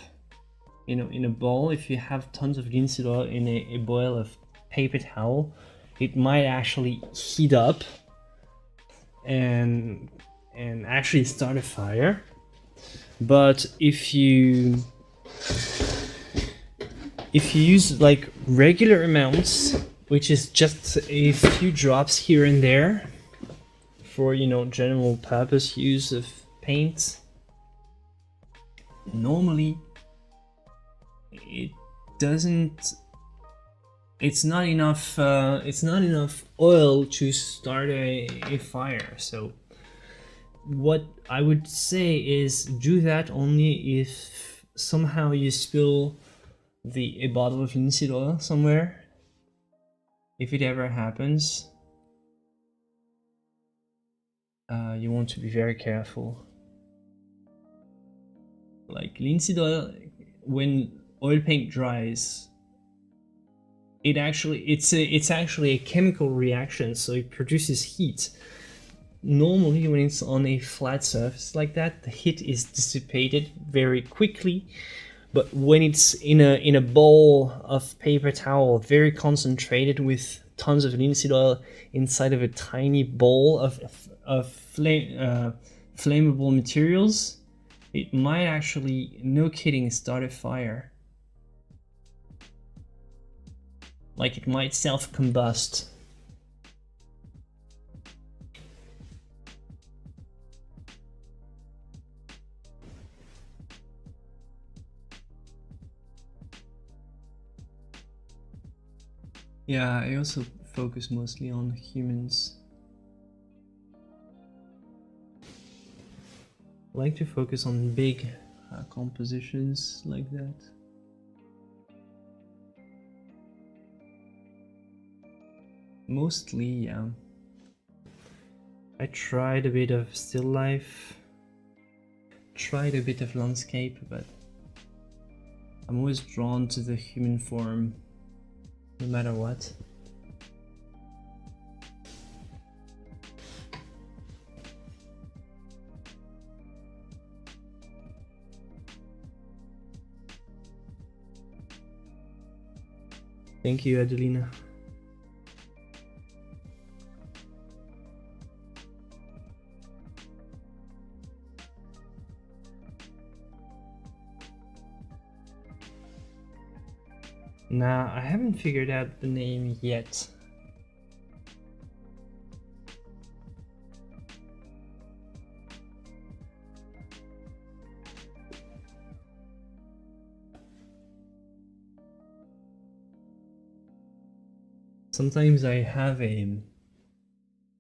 you know, in a bowl. If you have tons of linseed oil in a boil of paper towel, it might actually heat up and actually start a fire. But if you use like regular amounts, which is just a few drops here and there for, you know, general purpose use of paint, normally it's not enough oil to start a fire. So what I would say is do that only if somehow you spill a bottle of linseed oil somewhere. If it ever happens, you want to be very careful. Like linseed oil, when oil paint dries, it's actually a chemical reaction, so it produces heat. Normally when it's on a flat surface like that, the heat is dissipated very quickly. But when it's in a bowl of paper towel, very concentrated with tons of linseed oil inside of a tiny bowl of flammable materials, it might actually, no kidding, start a fire. Like it might self-combust. Yeah, I also focus mostly on humans. I like to focus on big compositions like that. Mostly, yeah. I tried a bit of still life, tried a bit of landscape, but I'm always drawn to the human form, no matter what. Thank you, Adelina. Nah, I haven't figured out the name yet. Sometimes I have a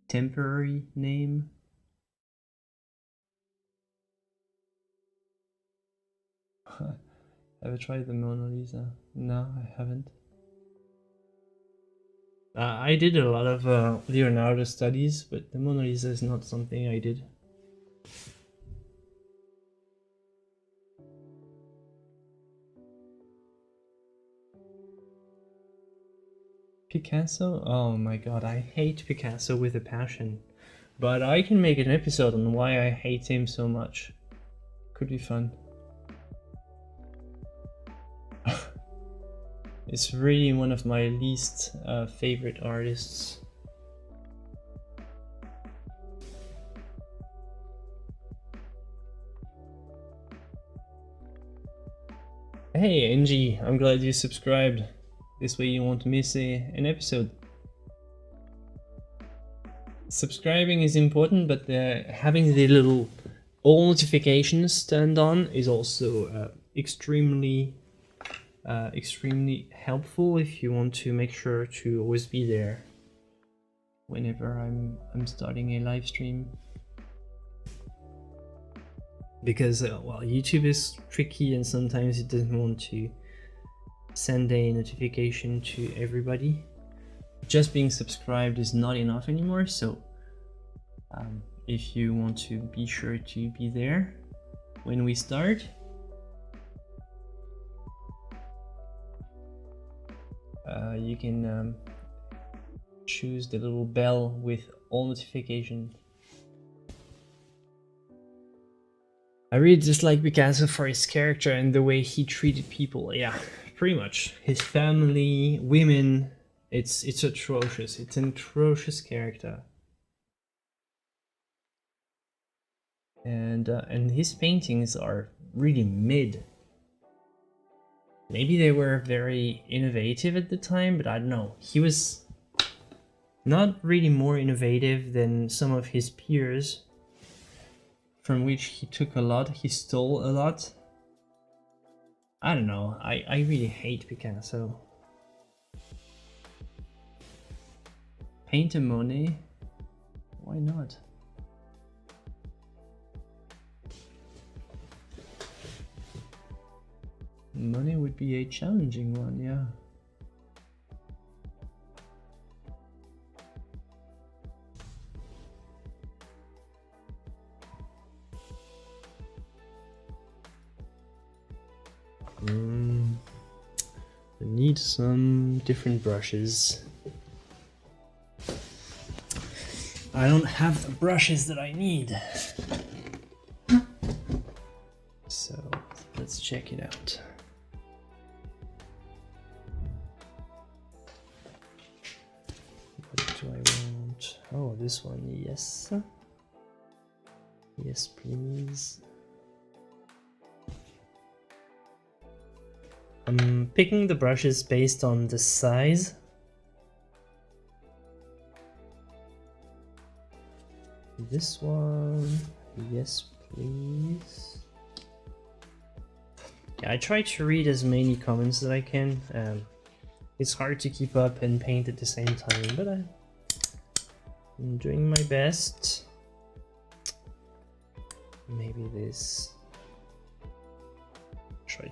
temporary name. Have I tried the Mona Lisa? No, I haven't. I did a lot of Leonardo studies, but the Mona Lisa is not something I did. Picasso? Oh my god, I hate Picasso with a passion. But I can make an episode on why I hate him so much. Could be fun. It's really one of my least favorite artists. Hey Angie, I'm glad you subscribed. This way you won't miss an episode. Subscribing is important, but having the little all notifications turned on is also extremely helpful if you want to make sure to always be there. whenever I'm starting a live stream. Because well, YouTube is tricky and sometimes it doesn't want to send a notification to everybody. Just being subscribed is not enough anymore, so if you want to be sure to be there when we start, you can choose the little bell with all notifications. I really dislike Picasso for his character and the way he treated people. Yeah, pretty much. His family, women, it's atrocious. It's an atrocious character. And his paintings are really mid. Maybe they were very innovative at the time, but I don't know. He was not really more innovative than some of his peers, from which he took a lot, he stole a lot. I don't know, I really hate Picasso. Paint a Monet? Why not? Monet would be a challenging one, yeah. I need some different brushes. I don't have the brushes that I need. So let's check it out. What do I want? Oh, this one, yes. Yes, please. I'm picking the brushes based on the size. This one, yes please. Yeah, I try to read as many comments as I can. It's hard to keep up and paint at the same time, but I'm doing my best. Maybe this. Try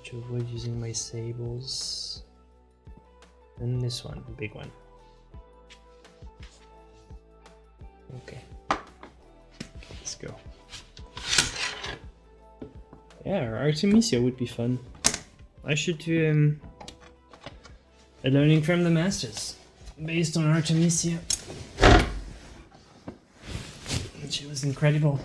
to avoid using my sables. And this one, the big one. Okay. Let's go. Yeah, Artemisia would be fun. I should do a learning from the masters based on Artemisia. She was incredible.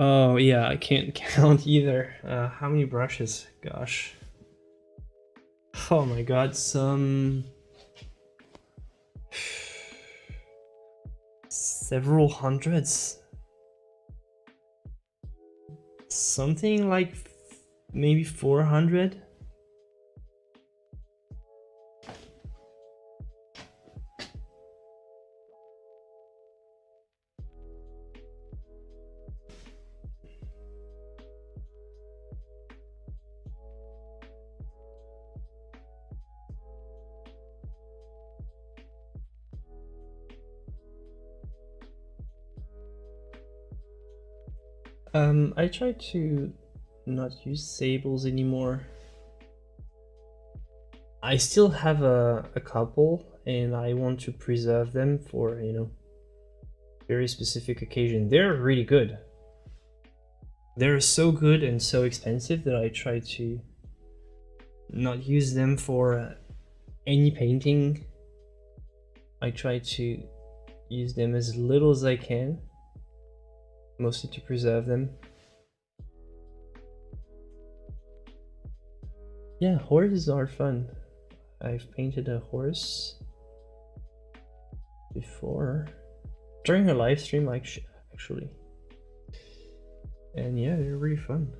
Oh yeah, I can't count either. How many brushes? Gosh. Oh my god, several hundreds. Something like maybe 400. I try to not use sables anymore. I still have a couple and I want to preserve them for, you know, very specific occasion. They're really good. They're so good and so expensive that I try to not use them for any painting. I try to use them as little as I can, mostly to preserve them. Yeah, horses are fun. I've painted a horse before, during a live stream actually. And yeah, they're really fun.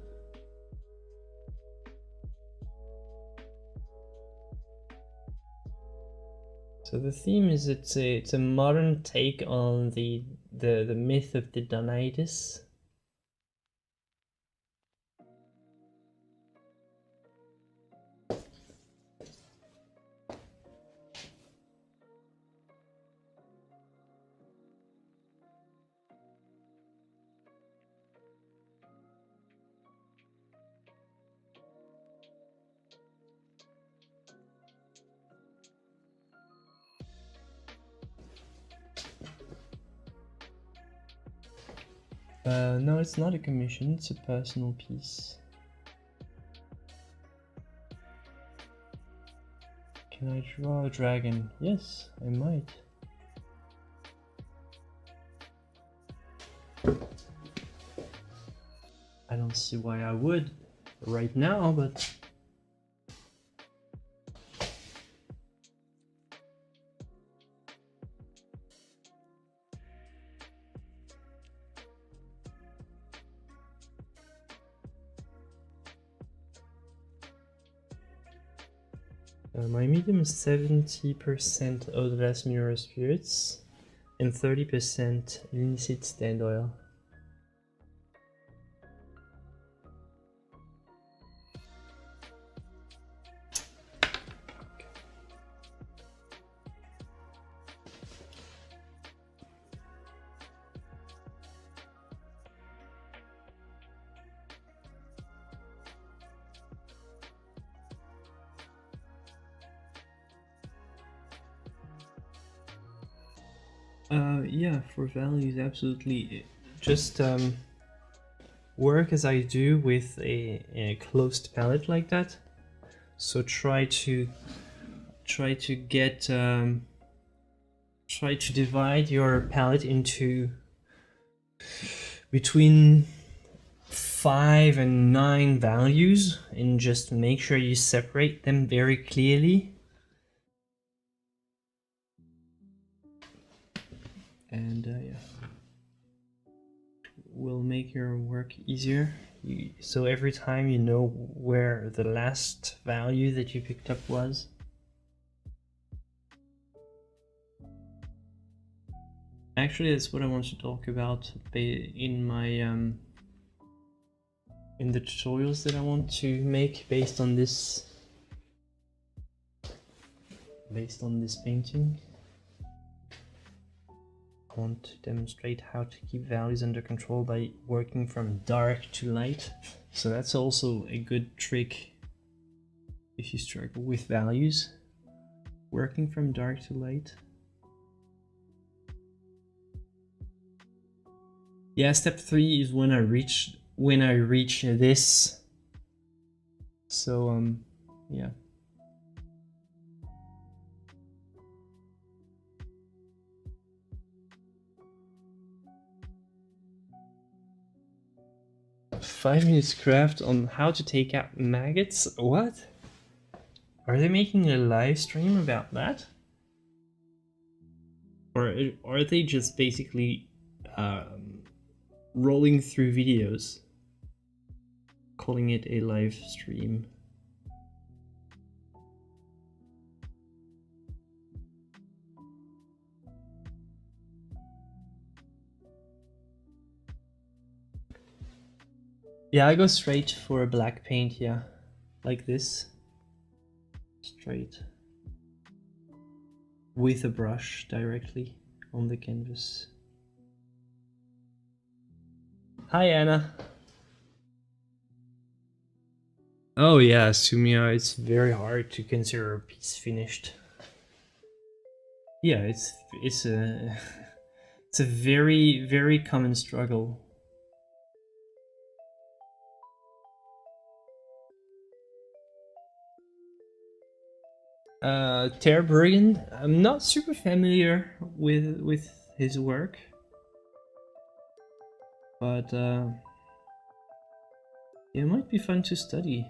So the theme is it's a modern take on the myth of the Donatists. No, it's not a commission, it's a personal piece. Can I draw a dragon? Yes, I might. I don't see why I would right now, but... my medium is 70% eau de las mineral spirits and 30% linseed stand oil. Yeah, for values, absolutely. Just work as I do with a closed palette like that. So try to get try to divide your palette into between 5 and 9 values, and just make sure you separate them very clearly. And yeah, will make your work easier. So every time you know where the last value that you picked up was. Actually, that's what I want to talk about in my in the tutorials that I want to make based on this painting. I want to demonstrate how to keep values under control by working from dark to light. So that's also a good trick if you struggle with values. Working from dark to light. Yeah, step 3 is when I reach this. So yeah. Five minutes craft on how to take out maggots? What? Are they making a live stream about that? Or are they just basically rolling through videos, calling it a live stream? Yeah, I go straight for a black paint, yeah. Like this. Straight. With a brush directly on the canvas. Hi, Anna. Oh yeah, Sumia, it's very hard to consider a piece finished. Yeah, it's a it's a very common struggle. Terbriggen, I'm not super familiar with his work, but it might be fun to study.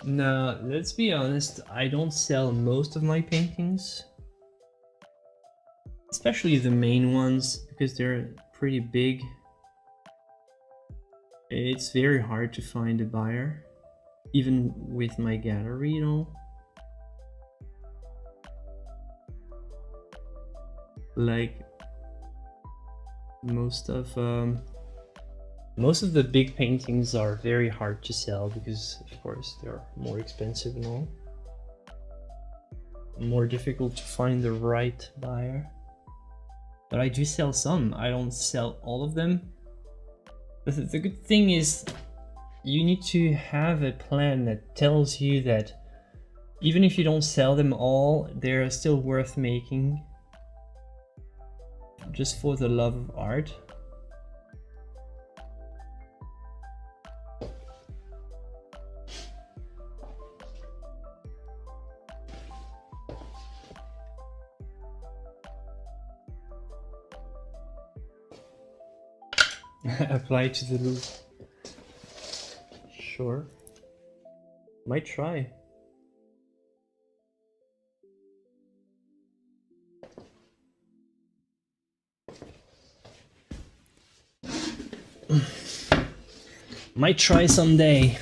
No, let's be honest, I don't sell most of my paintings. especially the main ones, because they're pretty big. It's very hard to find a buyer, even with my gallery, you know. Like most of the big paintings are very hard to sell because, of course, they're more expensive and all. More difficult to find the right buyer. But I do sell some. I don't sell all of them. But the good thing is you need to have a plan that tells you that even if you don't sell them all, they're still worth making just for the love of art. Apply to the Louvre. Sure. Might try. Might try someday.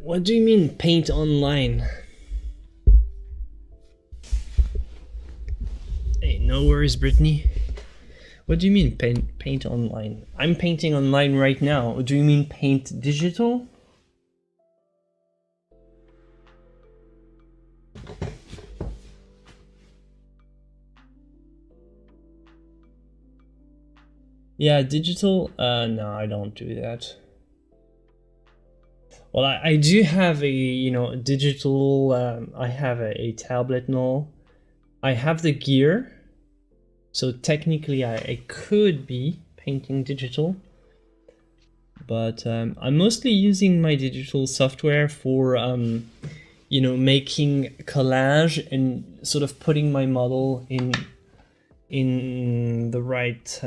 What do you mean paint online? Hey, no worries, Brittany. What do you mean paint online? I'm painting online right now. Do you mean paint digital? Yeah, digital? No, I don't do that. Well, I do have a, you know, digital, I have a tablet and all. I have the gear. So technically I could be painting digital. But I'm mostly using my digital software for, you know, making collage and sort of putting my model in the right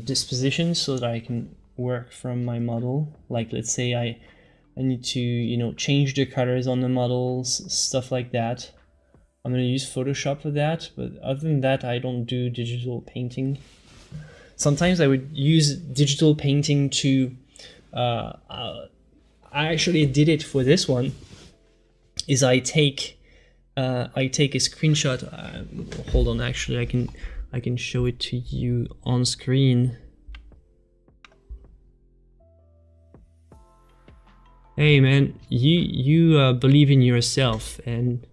disposition so that I can work from my model. Like, let's say I need to, you know, change the colors on the models, stuff like that. I'm going to use Photoshop for that, but other than that, I don't do digital painting. Sometimes I would use digital painting to, I actually did it for this one, is I take a screenshot, hold on, actually I can show it to you on screen. Hey man, you believe in yourself and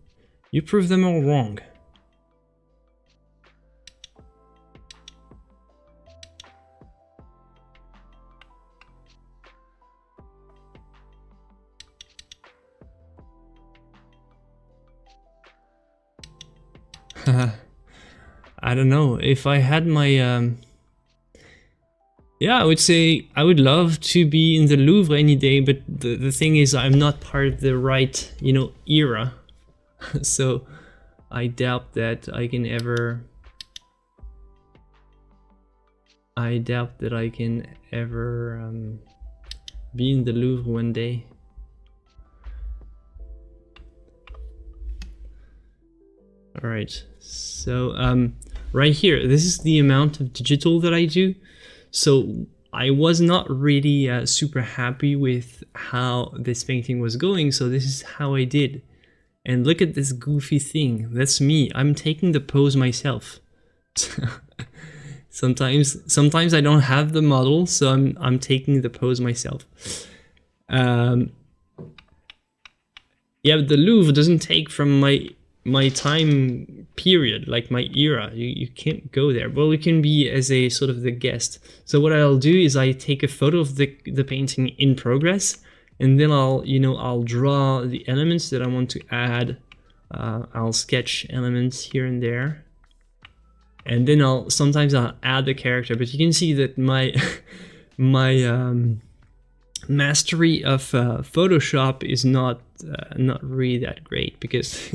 you prove them all wrong. I don't know, if I had my yeah, I would say I would love to be in the Louvre any day, but the thing is I'm not part of the right, you know, era. So I doubt that I can ever be in the Louvre one day. All right, so right here, this is the amount of digital that I do. So I was not really super happy with how this painting was going, so this is how I did. And look at this goofy thing, that's me, I'm taking the pose myself. Sometimes I don't have the model, so I'm taking the pose myself. Yeah, but the Louvre doesn't take from my time period, like my era. You can't go there. Well, you can be as a sort of the guest. So what I'll do is I take a photo of the painting in progress, and then I'll draw the elements that I want to add. I'll sketch elements here and there, and then sometimes I'll add the character. But you can see that my mastery of Photoshop is not really that great, because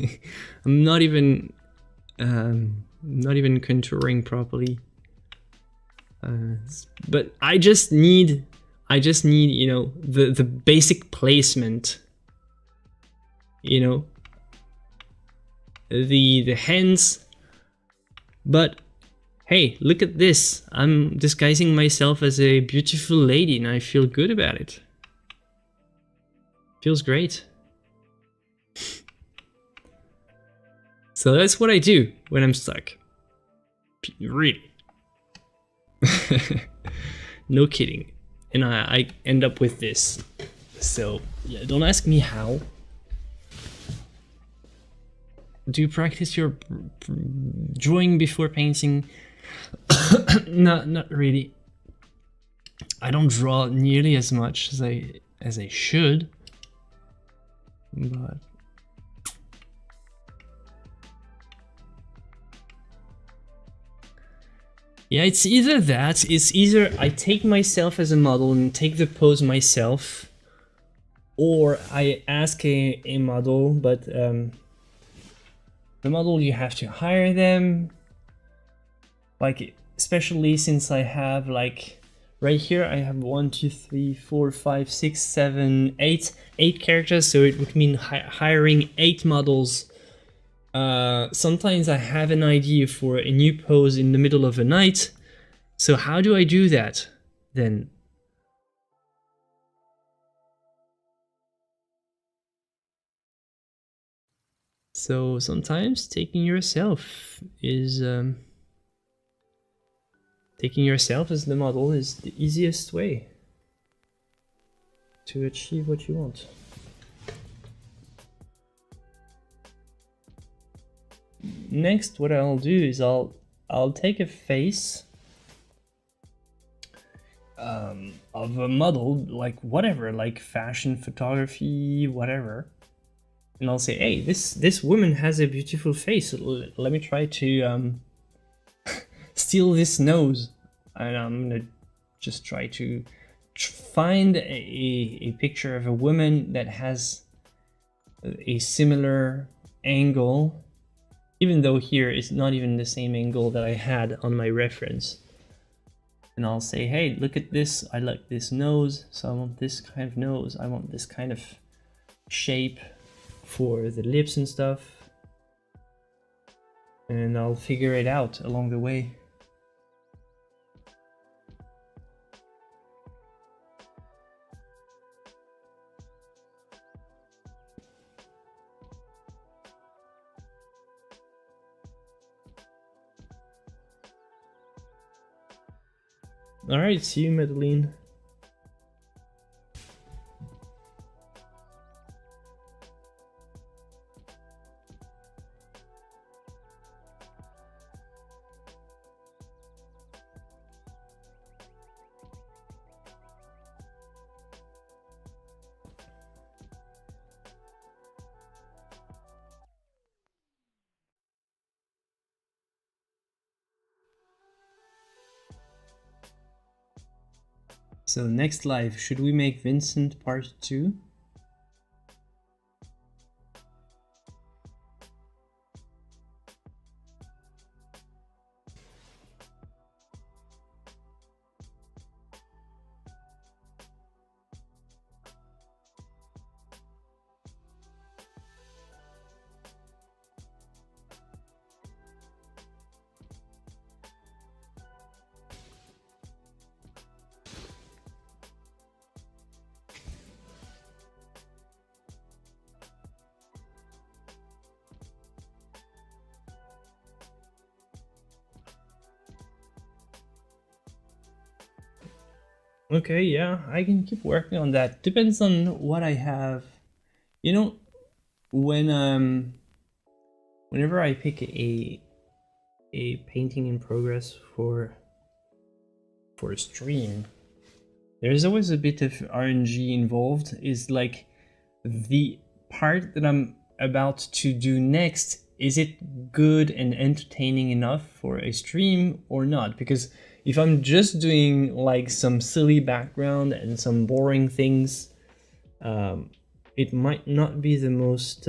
I'm not even contouring properly. But I just need you know, the basic placement, you know, the hands. But hey, look at this. I'm disguising myself as a beautiful lady and I feel good about it. Feels great. So that's what I do when I'm stuck. Really. No kidding. And I end up with this. So yeah, don't ask me how. Do you practice your drawing before painting? No, not really. I don't draw nearly as much as I should. But yeah, it's either that, it's either I take myself as a model and take the pose myself, or I ask a model, but the model, you have to hire them. Like, especially since I have like, right here I have 1, 2, 3, 4, 5, 6, 7, 8 characters, so it would mean hiring 8 models. Sometimes I have an idea for a new pose in the middle of the night. So how do I do that then? So sometimes taking yourself as the model is the easiest way to achieve what you want. Next, what I'll do is I'll take a face of a model, like whatever, like fashion photography, whatever, and I'll say, hey, this woman has a beautiful face. Let me try to steal this nose, and I'm gonna just try to find a picture of a woman that has a similar angle. Even though here it's not even the same angle that I had on my reference. And I'll say, hey, look at this, I like this nose, so I want this kind of nose, I want this kind of shape for the lips and stuff. And I'll figure it out along the way. Alright, see you, Madeline. So next live, should we make Vincent part 2? Okay, yeah, I can keep working on that. Depends on what I have. You know, when whenever I pick a painting in progress for a stream, there's always a bit of RNG involved. Is like the part that I'm about to do next, is it good and entertaining enough for a stream or not? Because if I'm just doing like some silly background and some boring things, it might not be the most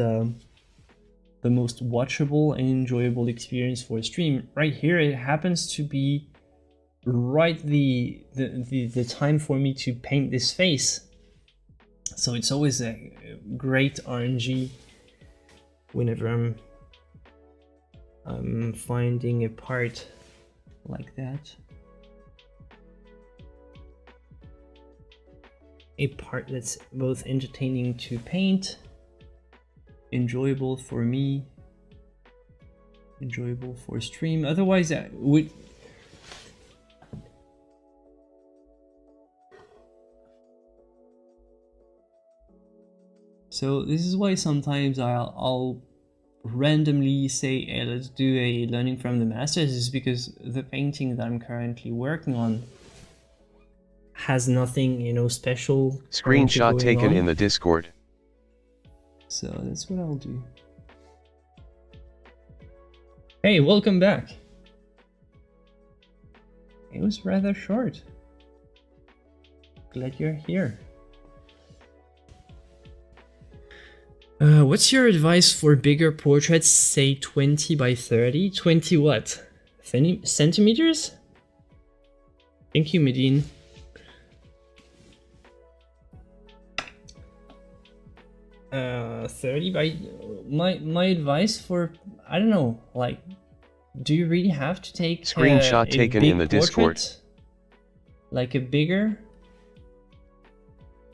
watchable and enjoyable experience for a stream. Right here, it happens to be right the time for me to paint this face. So it's always a great RNG whenever I'm I'm finding a part like that. A part that's both entertaining to paint, enjoyable for me, enjoyable for stream. Otherwise, I would. So this is why sometimes I'll randomly say, hey, let's do a learning from the masters, is because the painting that I'm currently working on has nothing, you know, special Screenshot taken on. in the Discord. So that's what I'll do. Hey, welcome back. It was rather short. Glad you're here. What's your advice for bigger portraits, say 20 by 30? 20 what? Centimeters? Thank you, Medine. Uh, 30 by... My advice for... I don't know, like... Do you really have to take Screenshot a taken big in the portrait? Discord. Like a bigger?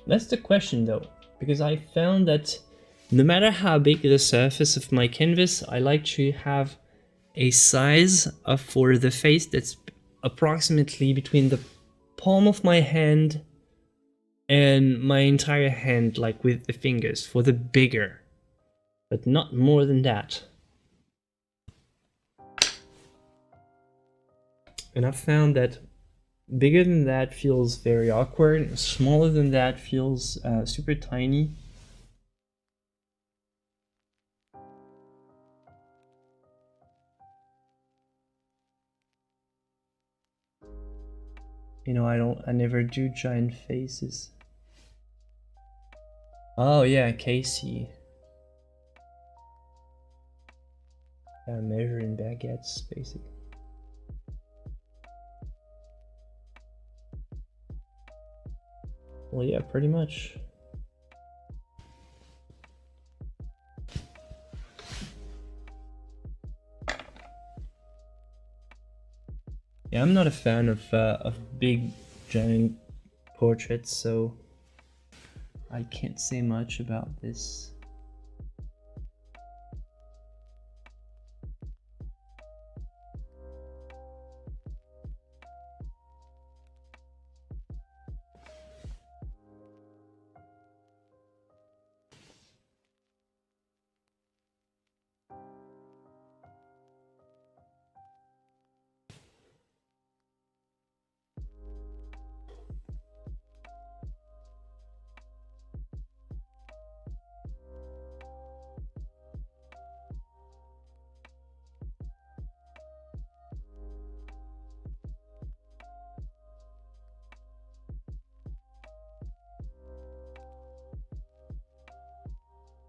That's the question though, because I found that no matter how big the surface of my canvas, I like to have a size for the face that's approximately between the palm of my hand and my entire hand, like with the fingers, for the bigger, but not more than that. And I've found that bigger than that feels very awkward, smaller than that feels super tiny. You know, I never do giant faces. Oh yeah, Casey. Yeah, measuring baguettes, basically. Well, yeah, pretty much. Yeah, I'm not a fan of big, giant portraits, so I can't say much about this.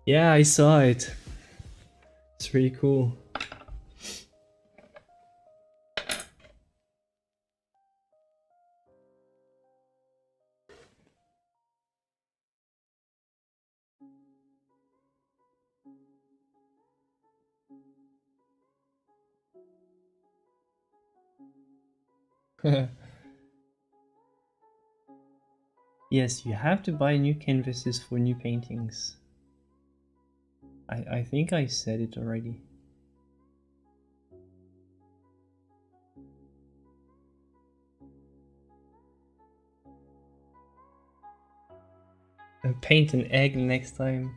Yeah, I saw it. It's pretty cool. Yes, you have to buy new canvases for new paintings. I think I said it already. Paint an egg next time.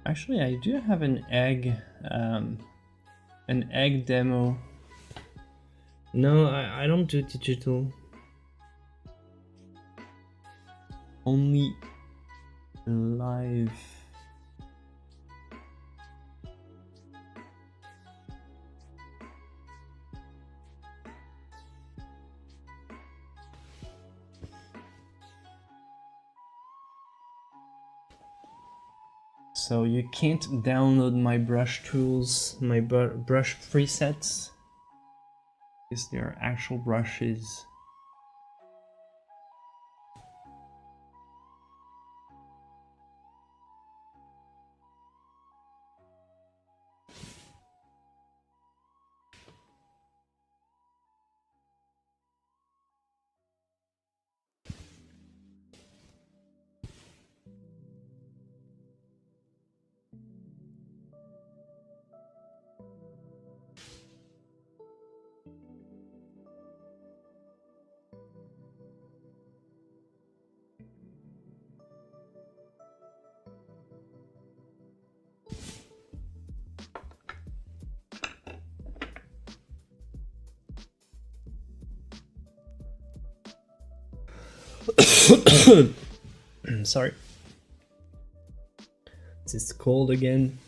Actually, I do have an egg demo. No, I don't do digital. Only live. So you can't download my brush tools, my brush presets, because they are actual brushes. Sorry. It's cold again.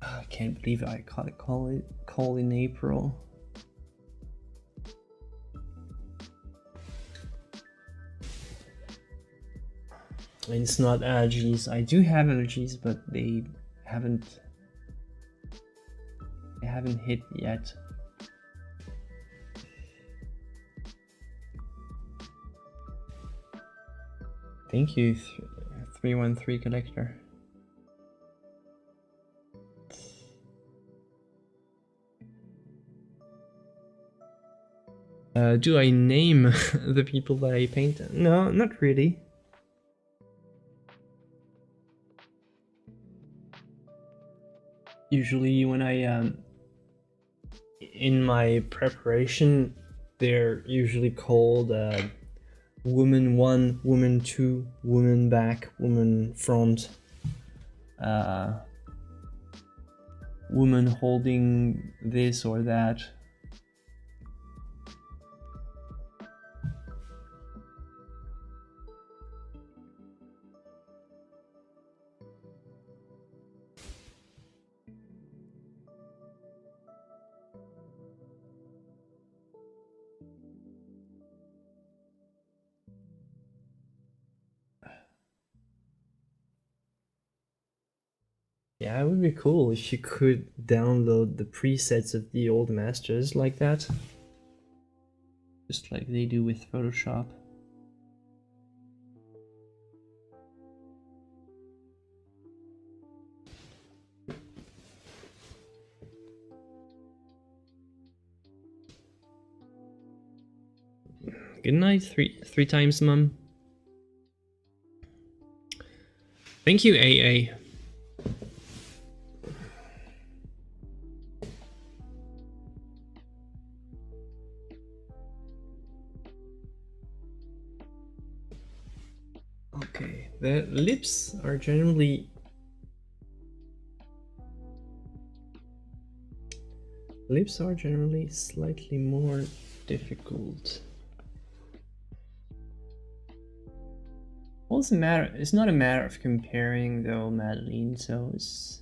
I can't believe I caught a cold in April. And it's not allergies. I do have allergies, but they haven't hit yet. Thank you, 313 collector. Do I name the people that I paint? No, not really. Usually when I in my preparation, they're usually called woman 1, woman 2, woman back, woman front, woman holding this or that. Yeah, it would be cool if you could download the presets of the old masters like that. Just like they do with Photoshop. Good night, three times, Mum. Thank you, AA. Okay, the lips are generally slightly more difficult. Well, it's not a matter of comparing though, Madeline, so it's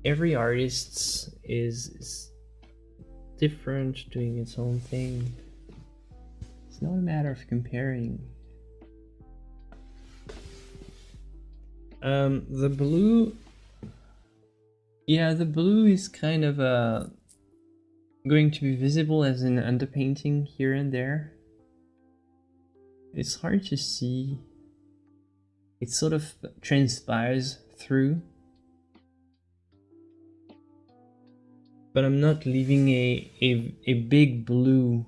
every artist is different, doing its own thing. It's not a matter of comparing. The blue, yeah, the blue is kind of going to be visible as an underpainting here and there. It's hard to see. It sort of transpires through. But I'm not leaving a big blue.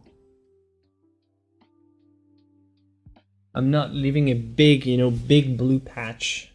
I'm not leaving a big, big blue patch.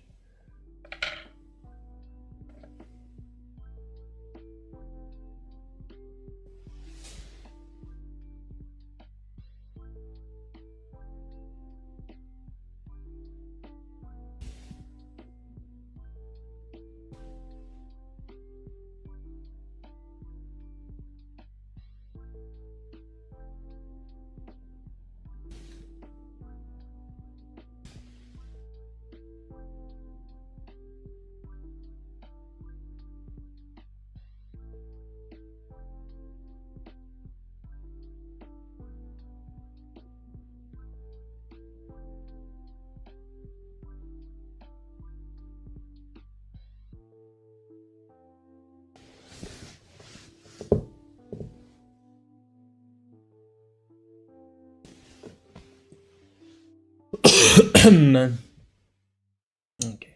Okay.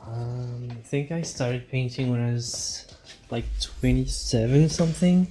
I think I started painting when I was like 27 something.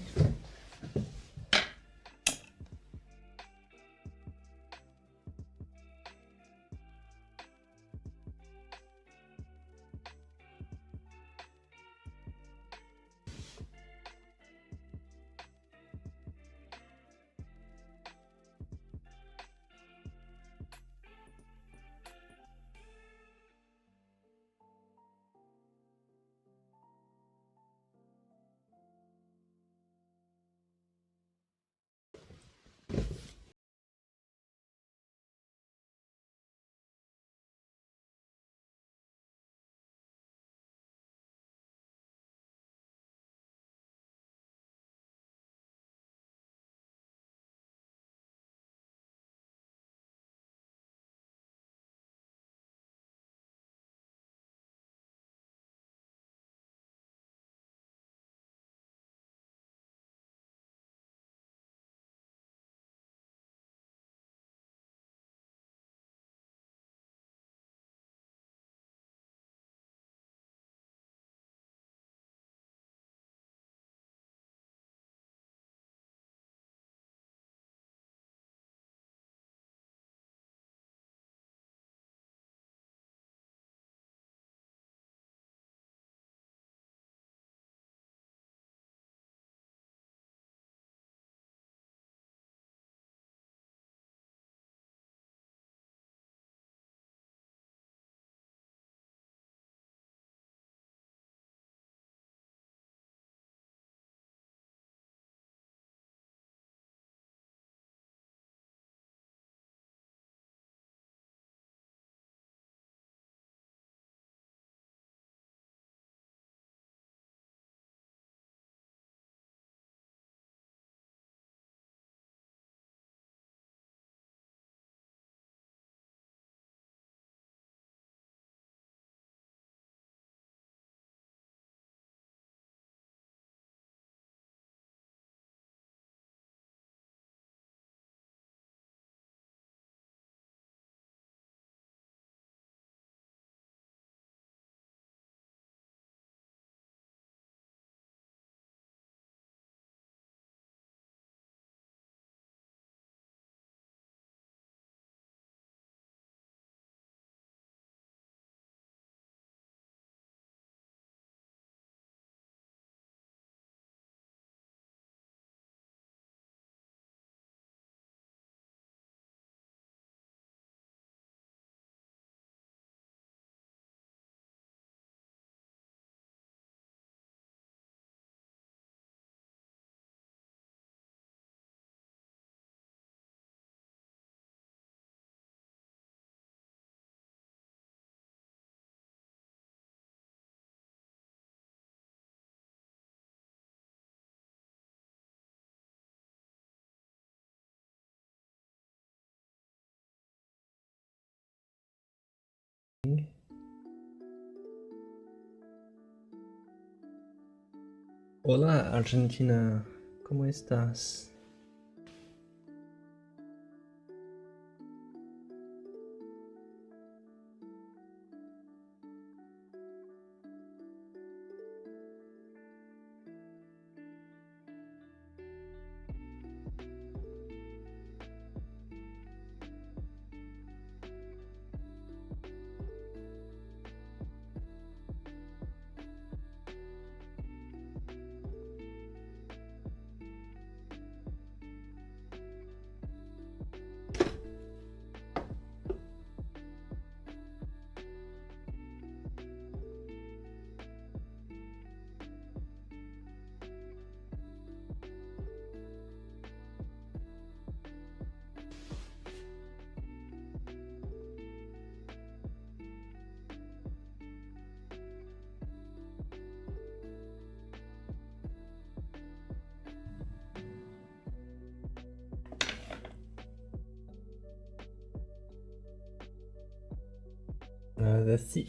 Hola Argentina, ¿cómo estás?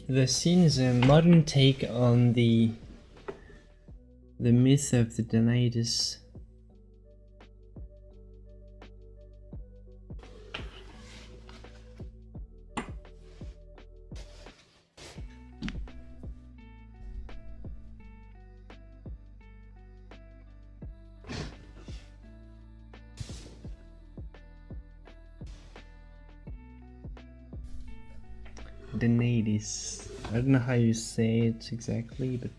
The scene is a modern take on the myth of the Danaides. Danaides. I don't know how you say it exactly, but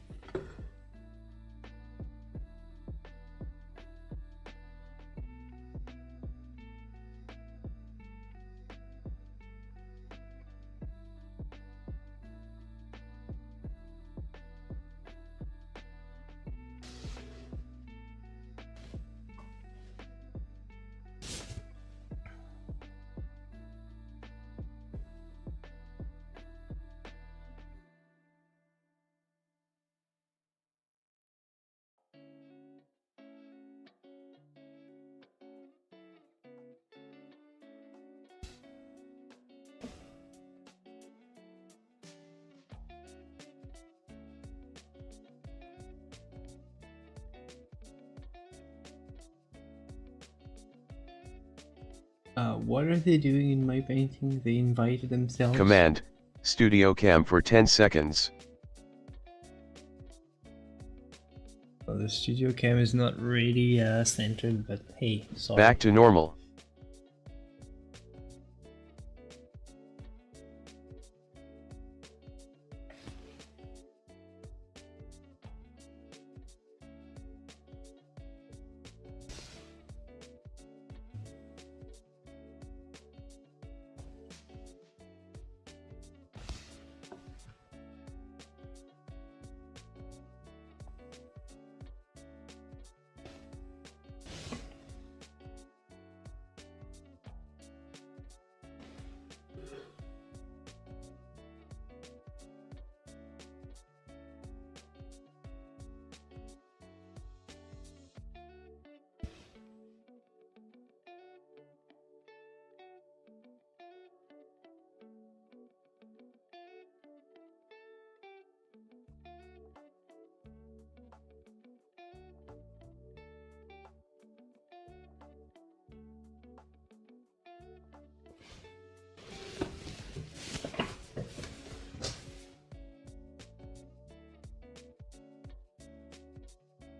what are they doing in my painting? They invited themselves. Command, studio cam for 10 seconds. Well, the studio cam is not really centered, but hey, sorry. Back to normal.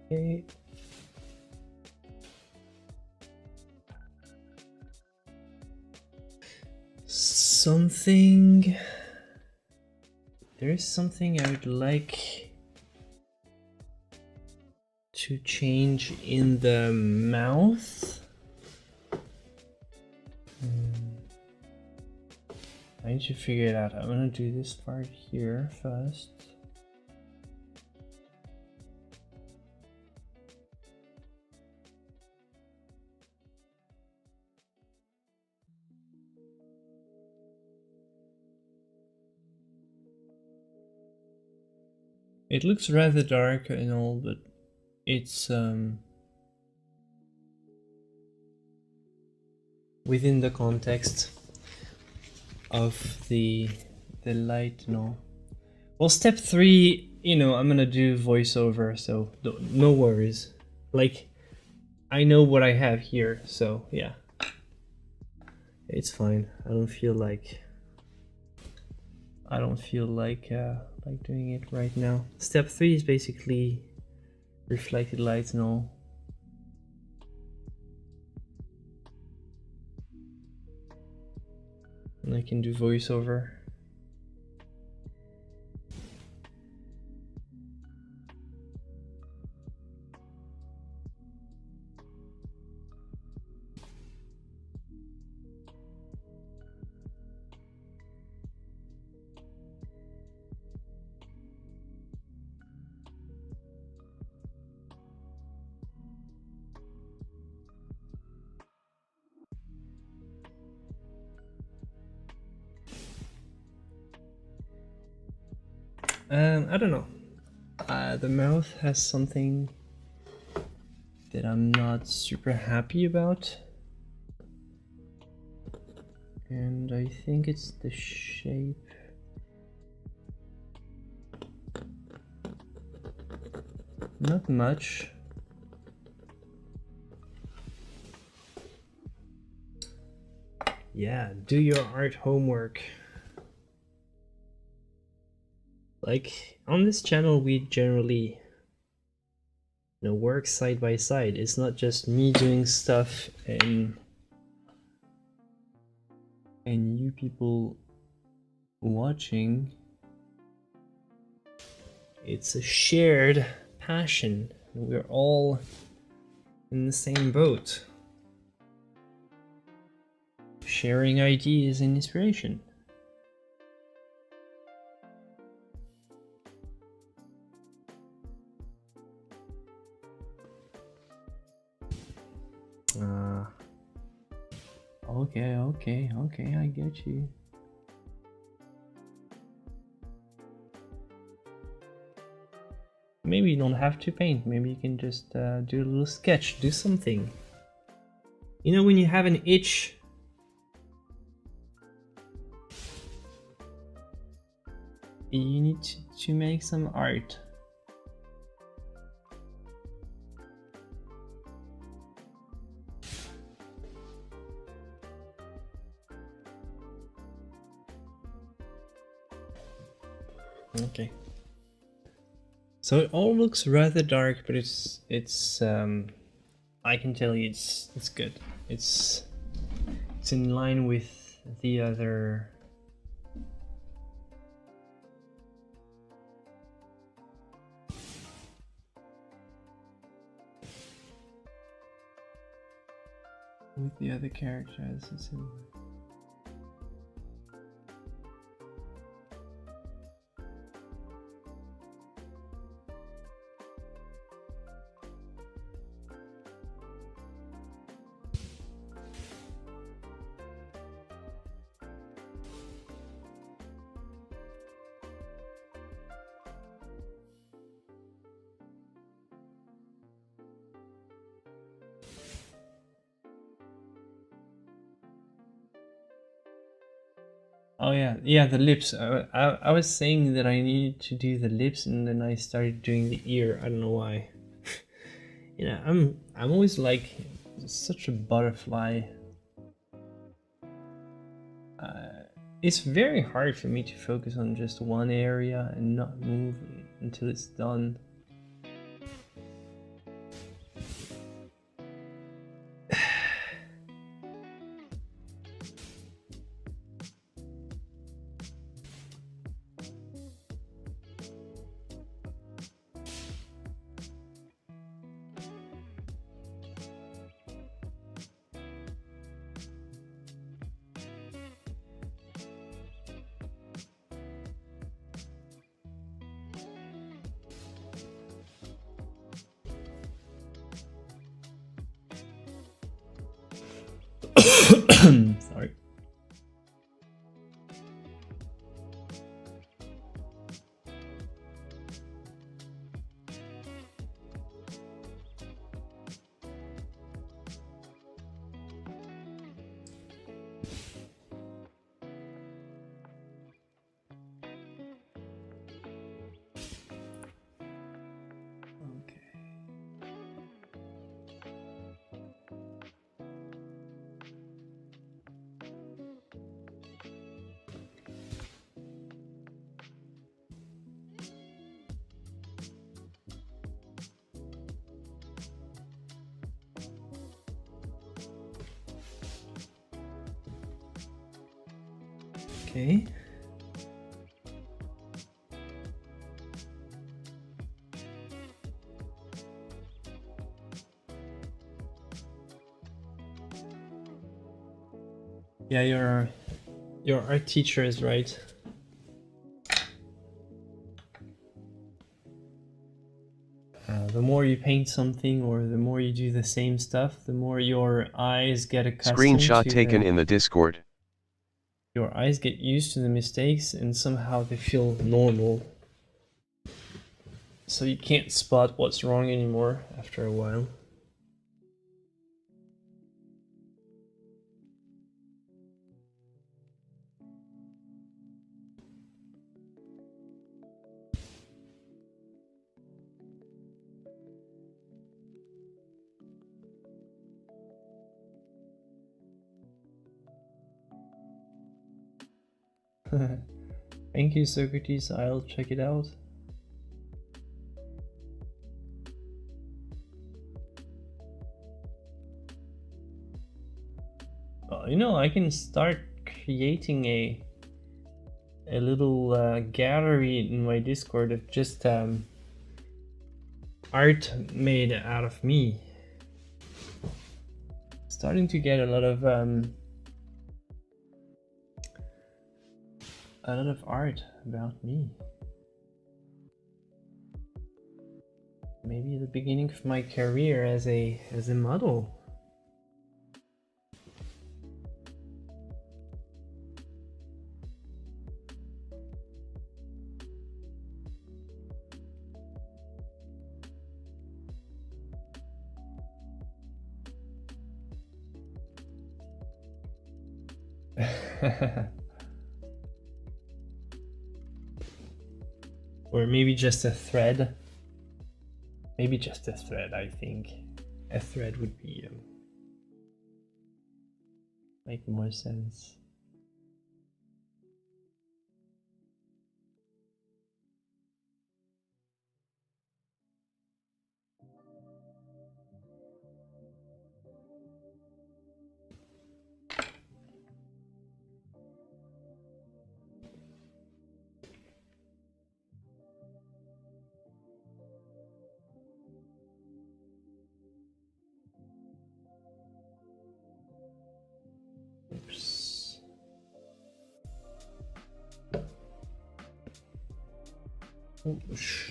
Okay. There is something I would like to change in the mouth. I need to figure it out. I'm gonna do this part here first. It looks rather dark and all, but it's within the context of the light and all. Well, step 3 you know, I'm gonna do voiceover, so no worries. Like, I know what I have here, so yeah. It's fine. I don't feel like doing it right now. Step 3 is basically reflected lights and all. And I can do voiceover. I don't know. The mouth has something that I'm not super happy about. And I think it's the shape. Not much. Yeah, do your art homework. Like, on this channel we generally, you know, work side by side. It's not just me doing stuff and you people watching. It's a shared passion. We're all in the same boat. Sharing ideas and inspiration. Okay, I get you. Maybe you don't have to paint, maybe you can just do a little sketch, do something. You know, when you have an itch, you need to make some art. Okay. So it all looks rather dark, but it's I can tell you it's good. It's in line with the other characters. Oh yeah, the lips. I was saying that I needed to do the lips, and then I started doing the ear. I don't know why. You know, I'm always like such a butterfly. It's very hard for me to focus on just one area and not move until it's done. Sorry. Okay. Yeah, your art teacher is right. The more you paint something or the more you do the same stuff, the more your eyes get accustomed Screenshot to taken in the Discord. your eyes get used to the mistakes and somehow they feel normal. So you can't spot what's wrong anymore after a while. Thank you, Socrates. I'll check it out. Well, you know, I can start creating a little gallery in my Discord of just art made out of me. Starting to get a lot of art about me. Maybe the beginning of my career as a model. Or maybe just a thread. Maybe just a thread, I think. A thread would be make more sense. Oops. Oops.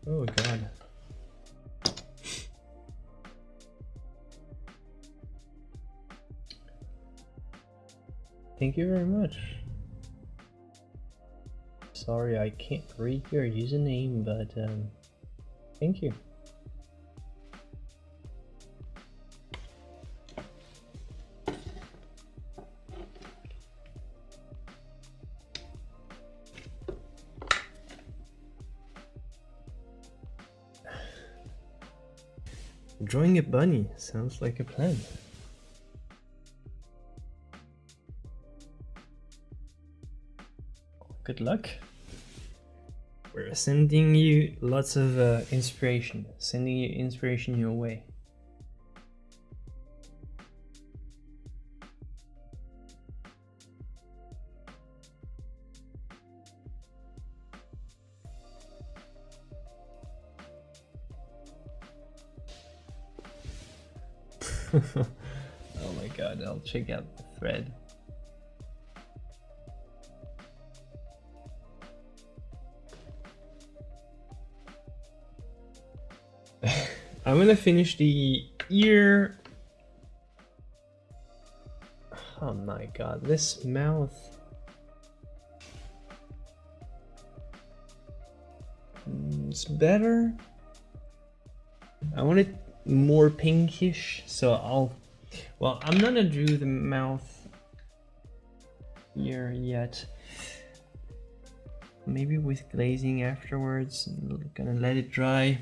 Oh god. Thank you very much. Sorry, I can't read your username, but thank you. Drawing a bunny sounds like a plan. Good luck. We're sending you lots of inspiration, sending you inspiration your way. Oh my god, I'll check out the thread. I'm gonna finish the ear. Oh my god, this mouth. It's better. I want it more pinkish, so I'm not gonna do the mouth here yet. Maybe with glazing afterwards. I'm gonna let it dry.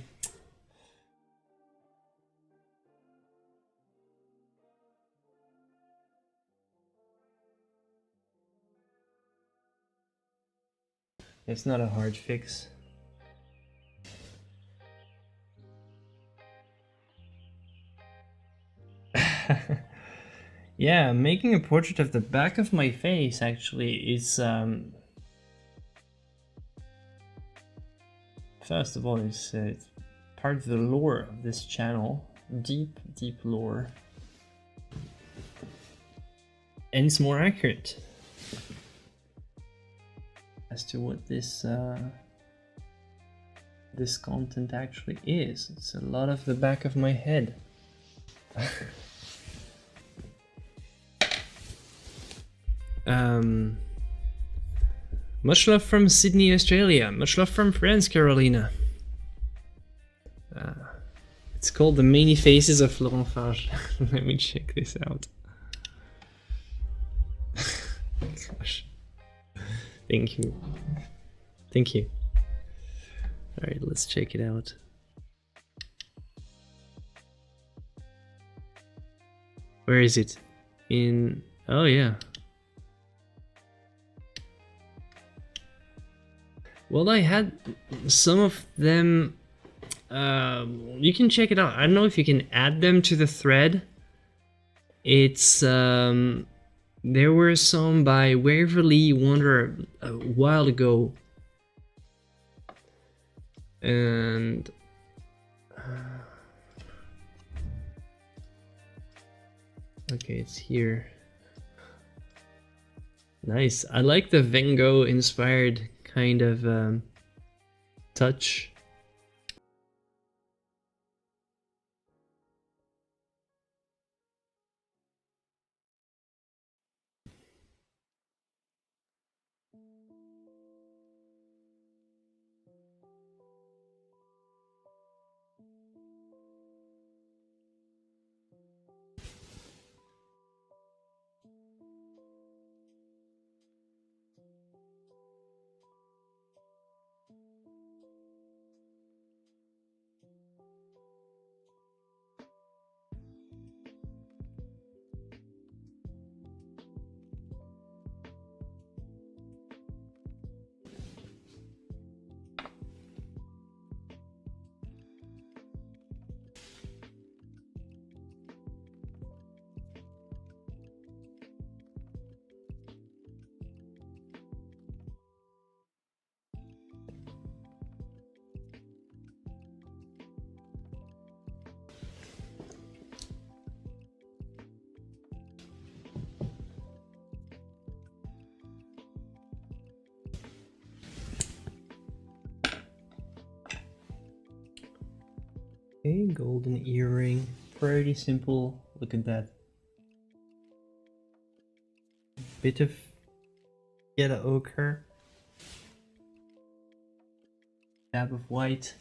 It's not a hard fix. Yeah, making a portrait of the back of my face actually is first of all it's part of the lore of this channel, deep lore, and it's more accurate as to what this this content actually is. It's a lot of the back of my head. Much love from Sydney, Australia. Much love from France, Carolina. It's called The Many Faces of Laurent Farge. Let me check this out. Gosh. Thank you. Thank you. Alright, let's check it out. Where is it? In... oh yeah. Well, I had some of them... you can check it out. I don't know if you can add them to the thread. It's... there were some by Waverly Wonder a while ago. And... okay, it's here. Nice. I like the Van Gogh inspired kind of touch. Okay, golden earring. Pretty simple. Look at that. Bit of yellow ochre. Dab of white.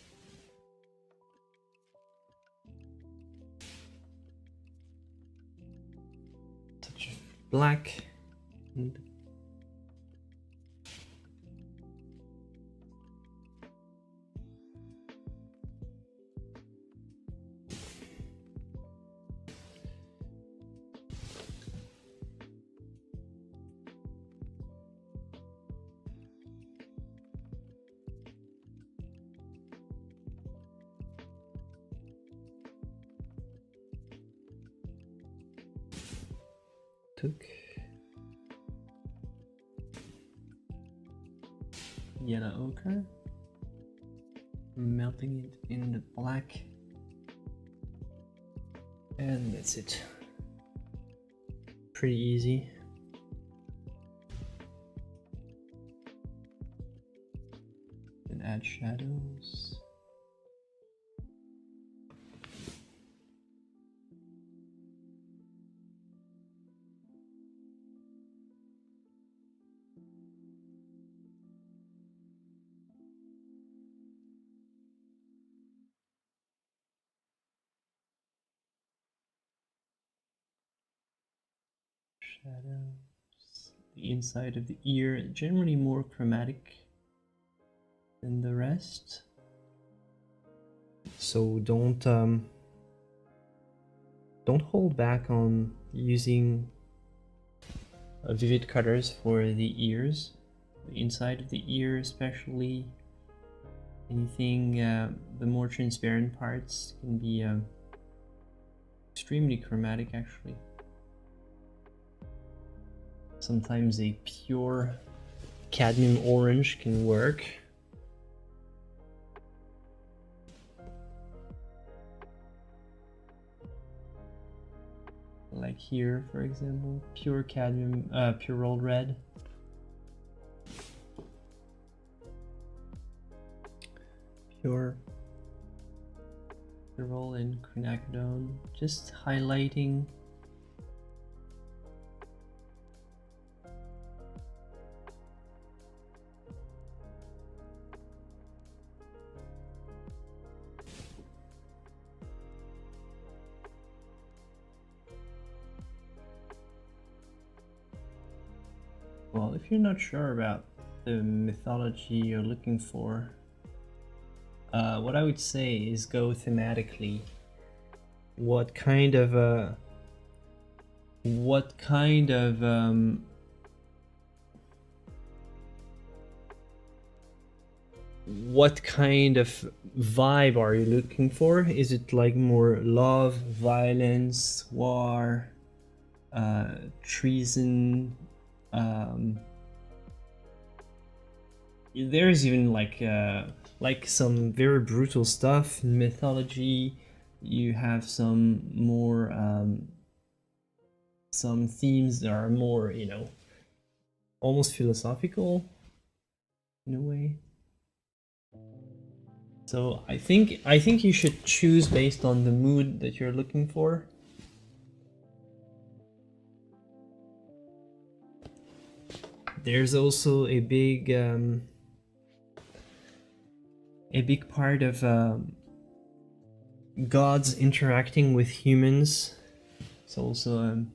Touch of black. And took yellow ochre, melting it in the black, and that's it. Pretty easy. And add shadows. Shadows. The inside of the ear, generally more chromatic than the rest. So don't hold back on using vivid colors for the ears, the inside of the ear especially. Anything, the more transparent parts can be extremely chromatic actually. Sometimes a pure cadmium orange can work. Like here, for example, pure cadmium, pure old red. Pure roll in quinacridone, just highlighting. Well, if you're not sure about the mythology you're looking for, what I would say is go thematically. What kind of vibe are you looking for? Is it like more love, violence, war, treason? There's even like some very brutal stuff in mythology. You have some more some themes that are more, you know, almost philosophical in a way. So I think you should choose based on the mood that you're looking for. There's also a big part of gods interacting with humans. It's also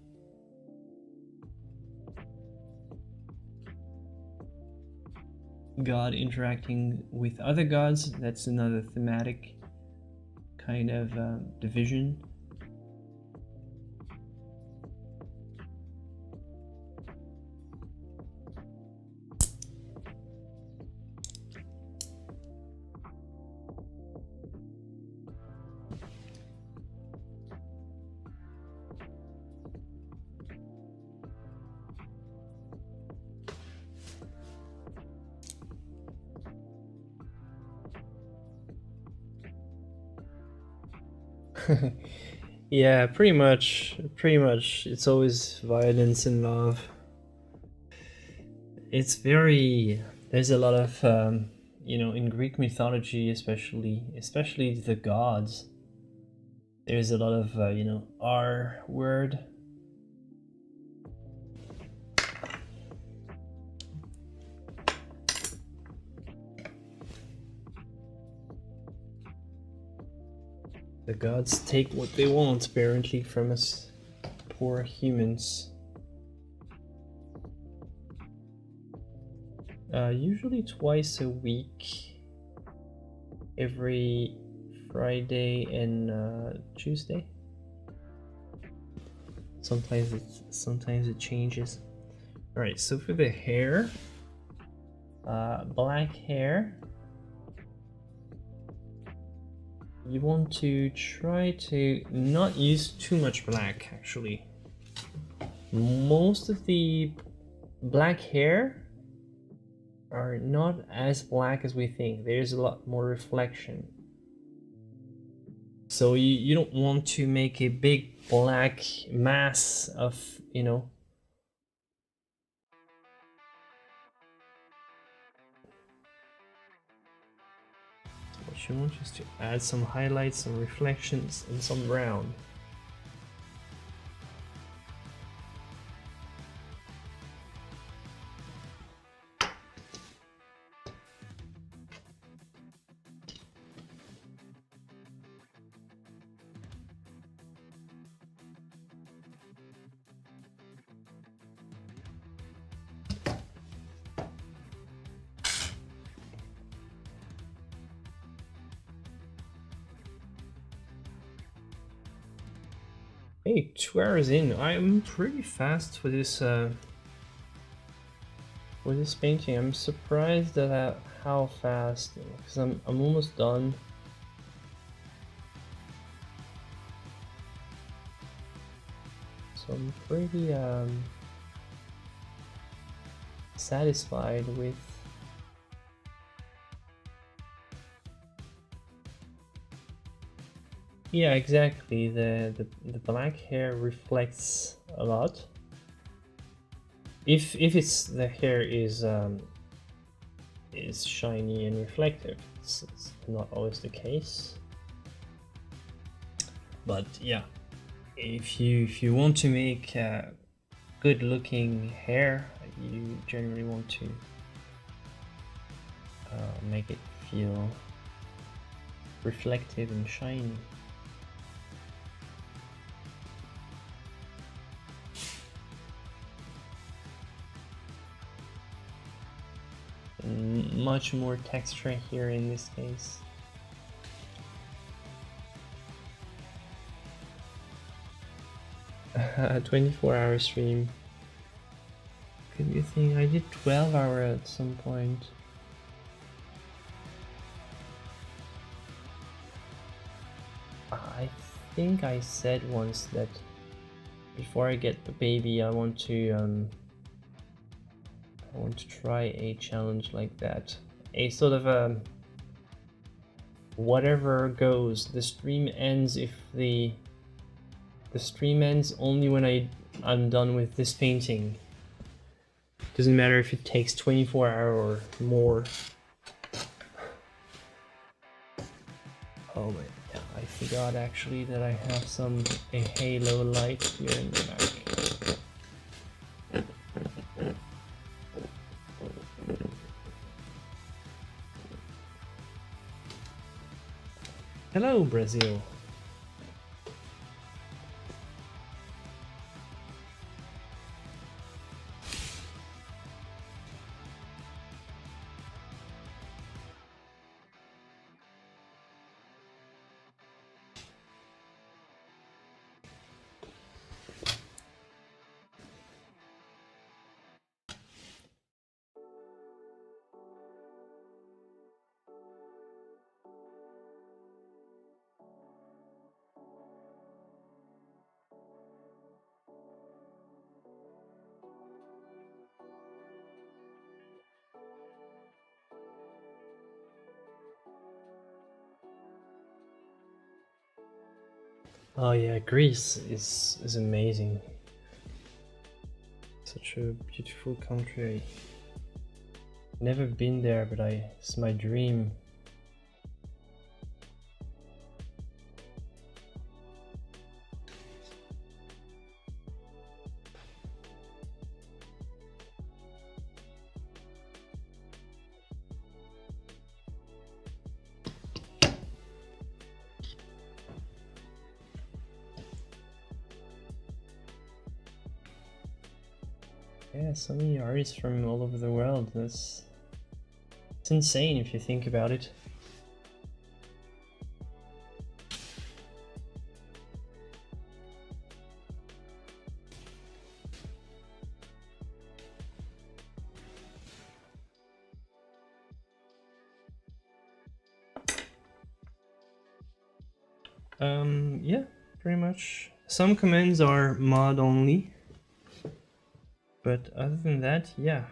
God interacting with other gods. That's another thematic kind of division. Yeah, pretty much. It's always violence and love. It's very. There's a lot of you know, in Greek mythology, especially the gods. There's a lot of you know, R word. The gods take what they want, apparently, from us poor humans. Usually twice a week, every Friday and Tuesday. Sometimes it changes. All right, so for the hair, black hair. You want to try to not use too much black, actually. Most of the black hair are not as black as we think. There's a lot more reflection. So you don't want to make a big black mass of, you know, what you want is to add some highlights, some reflections, and some brown. Hey, 2 hours in. I'm pretty fast for this painting. I'm surprised at how fast, because I'm almost done. So I'm pretty satisfied with. Yeah, exactly. The black hair reflects a lot. If it's the hair is shiny and reflective, it's not always the case. But yeah, if you want to make good looking hair, you generally want to make it feel reflective and shiny. And much more texture here in this case. A 24-hour stream. Could be a thing. I did 12-hour at some point. I think I said once that before I get the baby, I want to try a challenge like that. A sort of a whatever goes. The stream ends if the stream ends only when I'm done with this painting. Doesn't matter if it takes 24 hours or more. Oh my, yeah, I forgot actually that I have a halo light here in the back. Hello, Brazil. Oh yeah, Greece is amazing. Such a beautiful country. Never been there, but it's my dream. Yeah, so many artists from all over the world. It's insane if you think about it. Yeah, pretty much. Some commands are mod only, but other than that, yeah.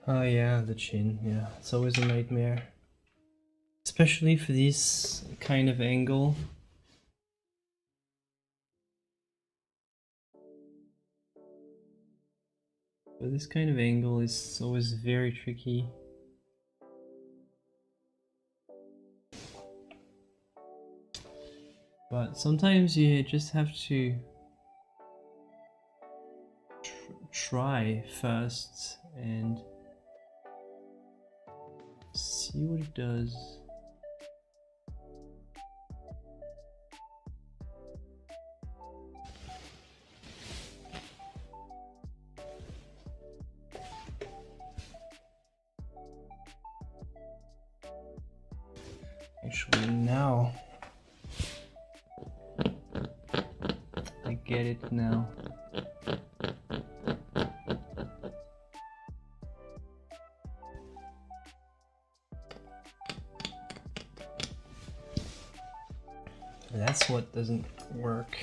Oh yeah, the chin, yeah, it's always a nightmare. Especially for this kind of angle. But this kind of angle is always very tricky. But sometimes you just have to try first and see what it does. Actually, now I get it now. That's what doesn't work.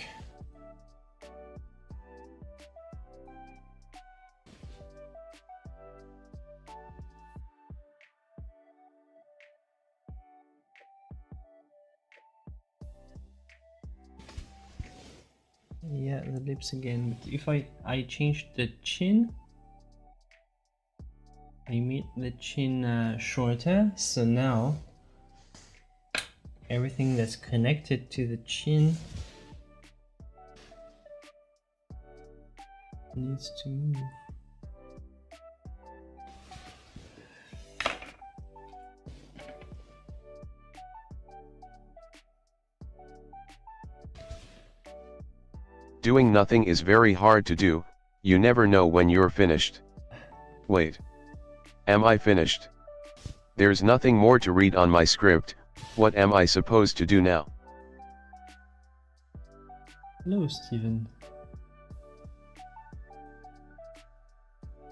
Yeah, the lips again. But if I change the chin, I made the chin shorter, so now everything that's connected to the chin needs to move. Doing nothing is very hard to do, you never know when you're finished. Wait. Am I finished? There's nothing more to read on my script, what am I supposed to do now? Hello, Steven.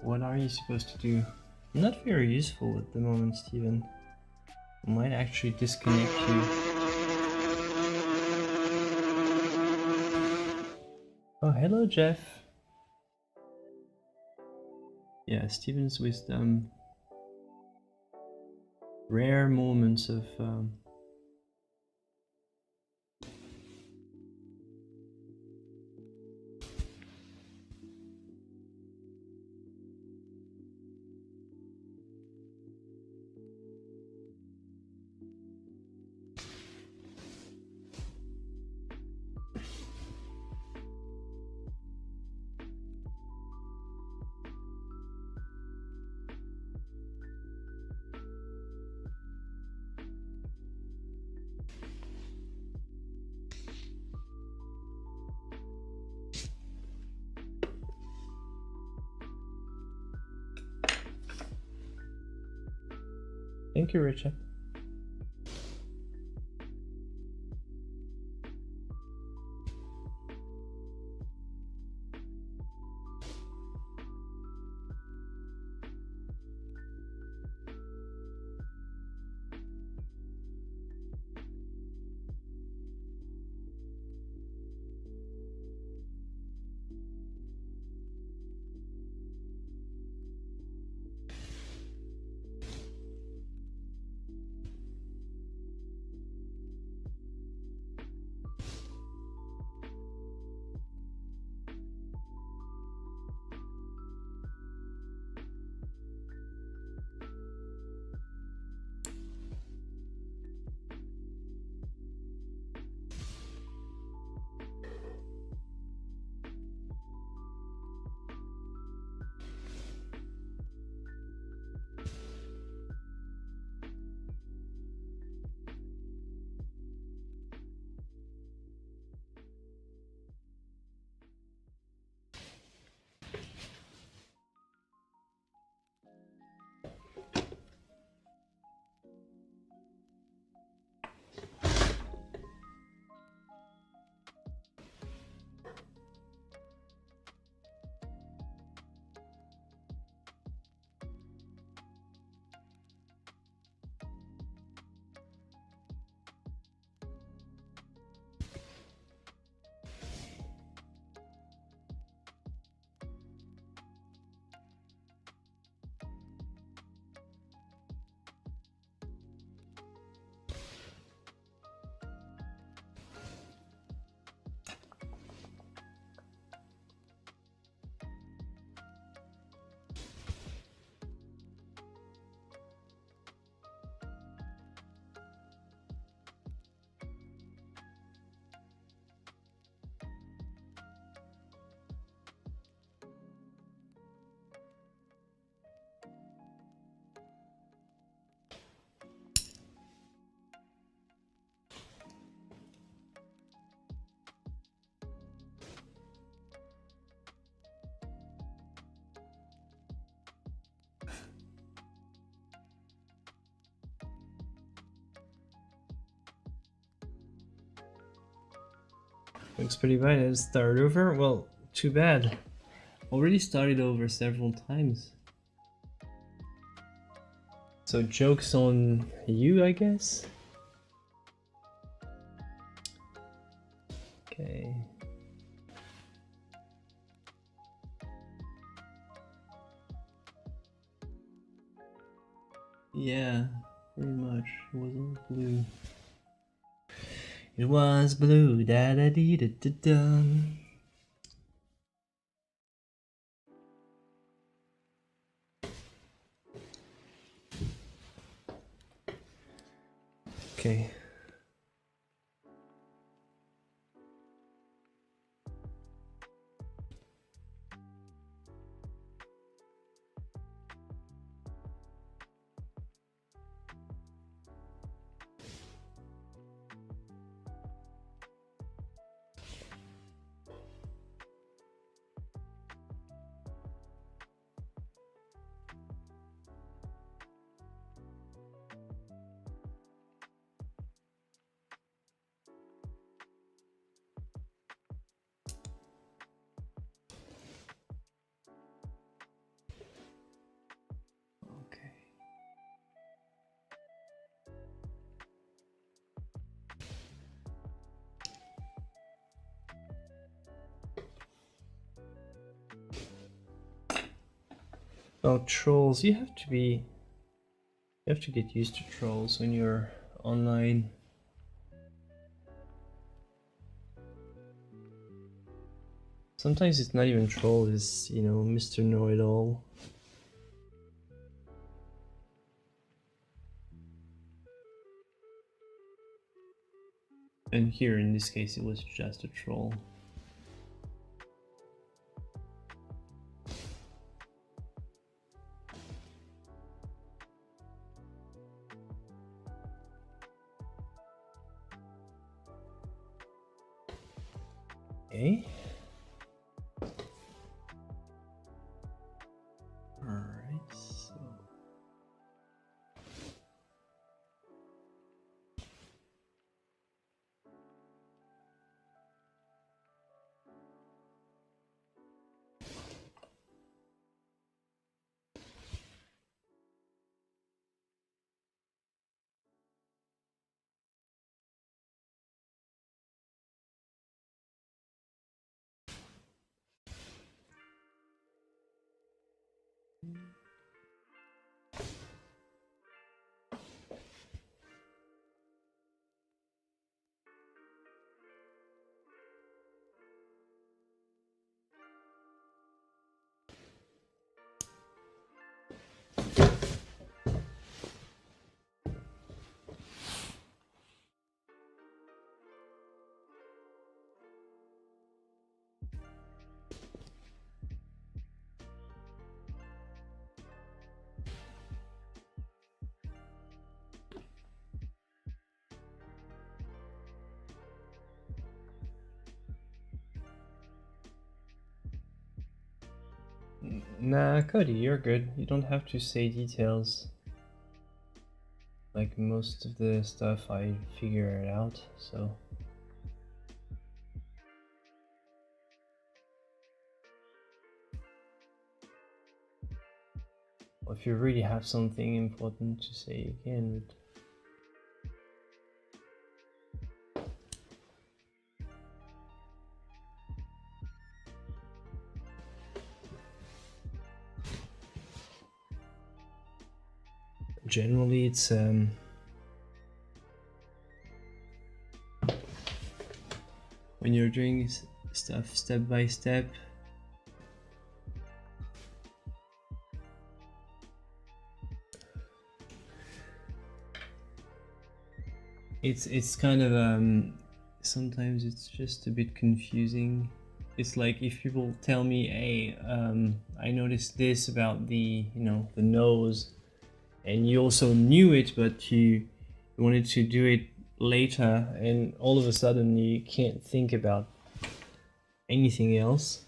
What are you supposed to do? Not very useful at the moment, Steven. I might actually disconnect you. Oh, hello, Jeff. Yeah, Steven's wisdom. Rare moments of Thank you, Richard. Looks pretty bad. Let's start over. Well, too bad. Already started over several times. So joke's on you, I guess. Okay. Yeah, pretty much. It was all blue. It was blue. Da da dee da da da. Okay. Well, trolls, you have to get used to trolls when you're online. Sometimes it's not even troll, it's, you know, Mr. Know-it-all. And here, in this case, it was just a troll. Okay. Alright, so... Nah, Cody, you're good. You don't have to say details. Like most of the stuff, I figure it out, so... Well, if you really have something important to say, you can, but... Generally, it's when you're doing stuff step by step, it's kind of sometimes it's just a bit confusing. It's like if people tell me, hey, I noticed this about the, you know, the nose, and you also knew it, but you wanted to do it later, and all of a sudden you can't think about anything else.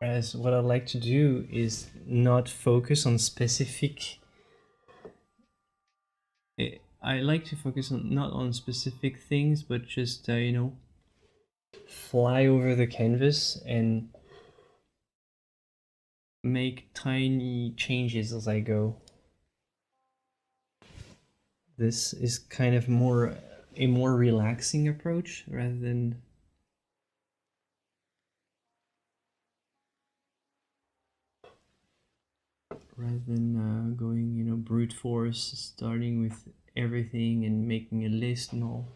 As what I like to do is not focus on specific. I like to focus on not on specific things, but just you know, fly over the canvas and make tiny changes as I go. This is kind of a more relaxing approach rather than going, you know, brute force, starting with everything and making a list and all.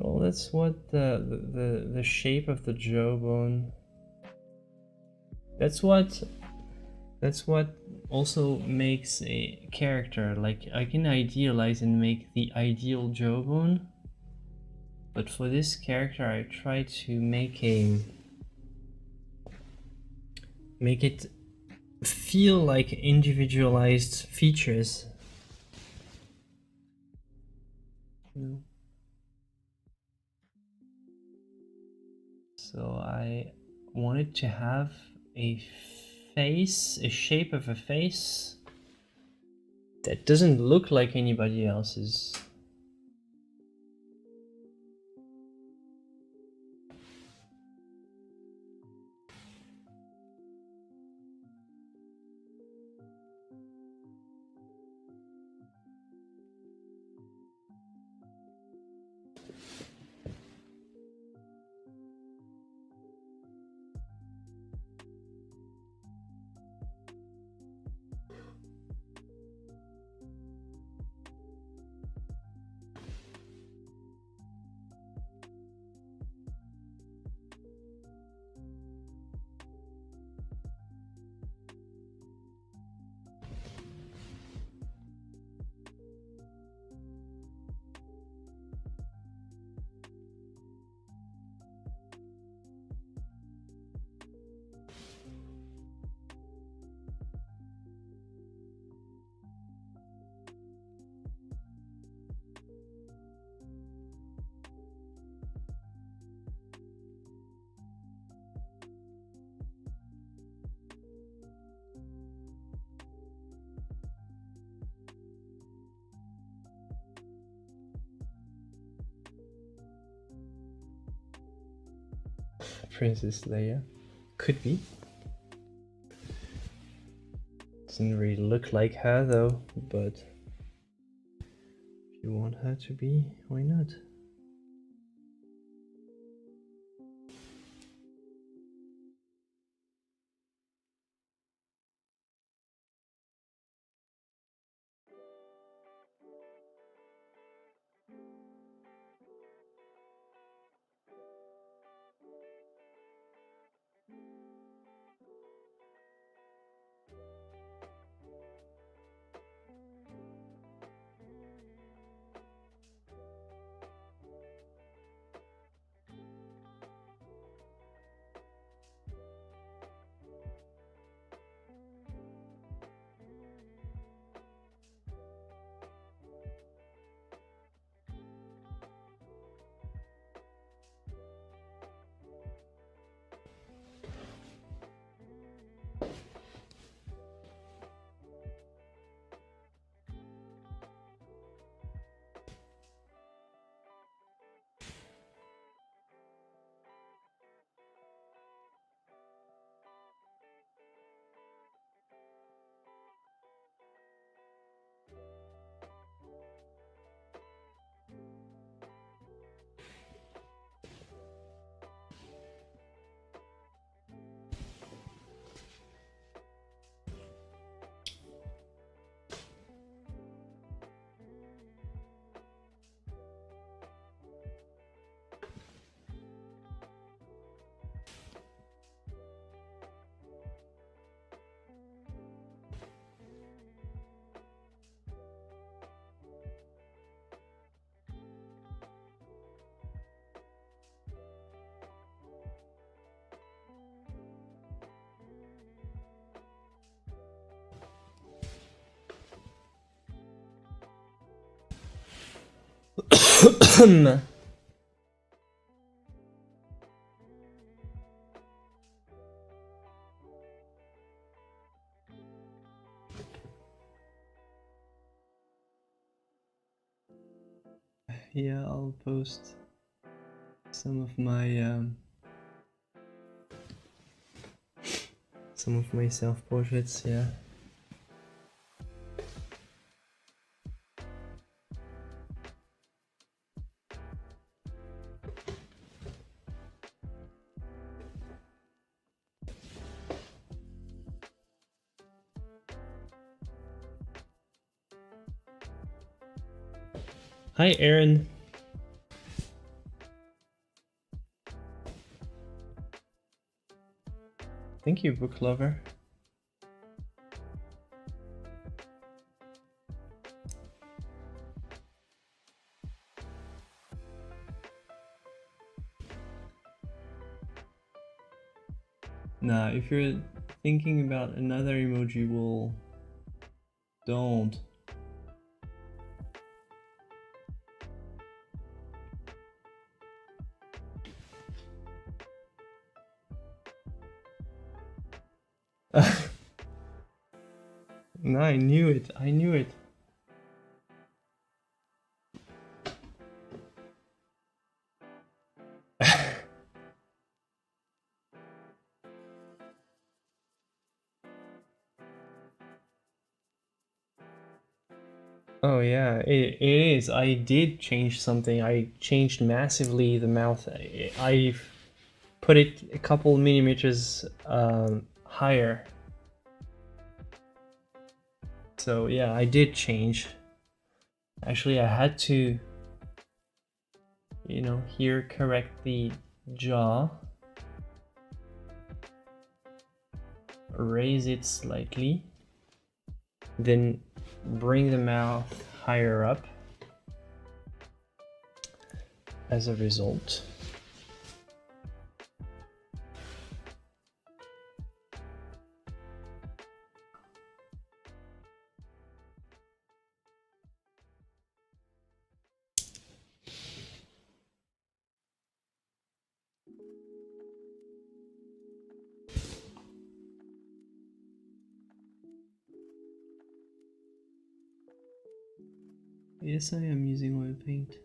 Well, that's what the shape of the jawbone. That's what also makes a character. Like, I can idealize and make the ideal jawbone, but for this character I try to make it feel like individualized features. No. So I wanted to have a face, a shape of a face that doesn't look like anybody else's. Princess Leia. Could be. Doesn't really look like her though, but if you want her to be, why not? Yeah, I'll post some of my self-portraits, yeah. Hi, Aaron. Thank you, book lover. Nah, if you're thinking about another emoji, well, don't. No, I knew it. I knew it. Oh yeah, it is. I did change something. I changed massively the mouth. I've put it a couple millimeters higher. So yeah, I did change. Actually, I had to, you know, here correct the jaw. Raise it slightly. Then bring the mouth higher up as a result. Yes, I am using oil paint.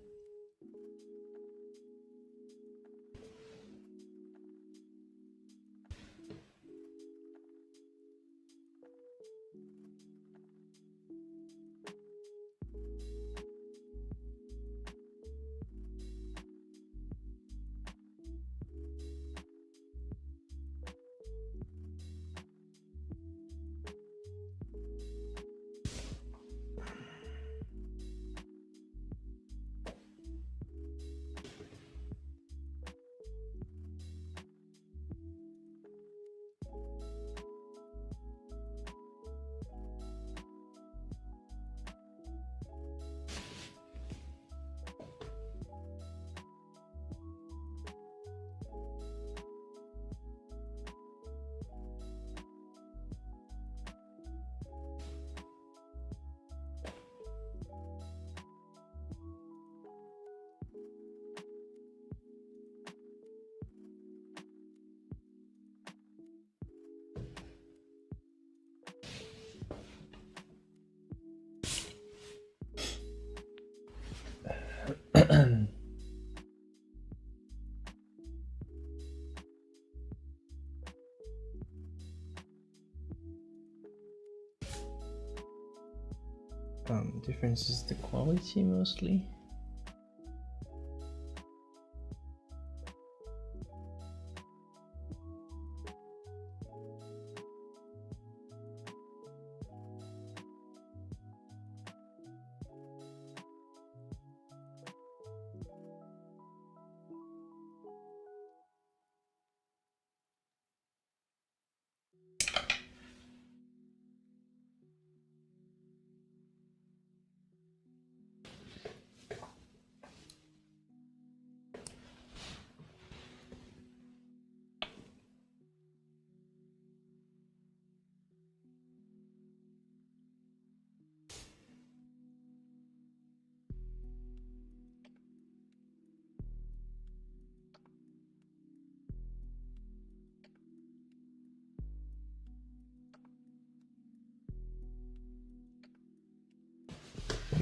Difference is the quality mostly.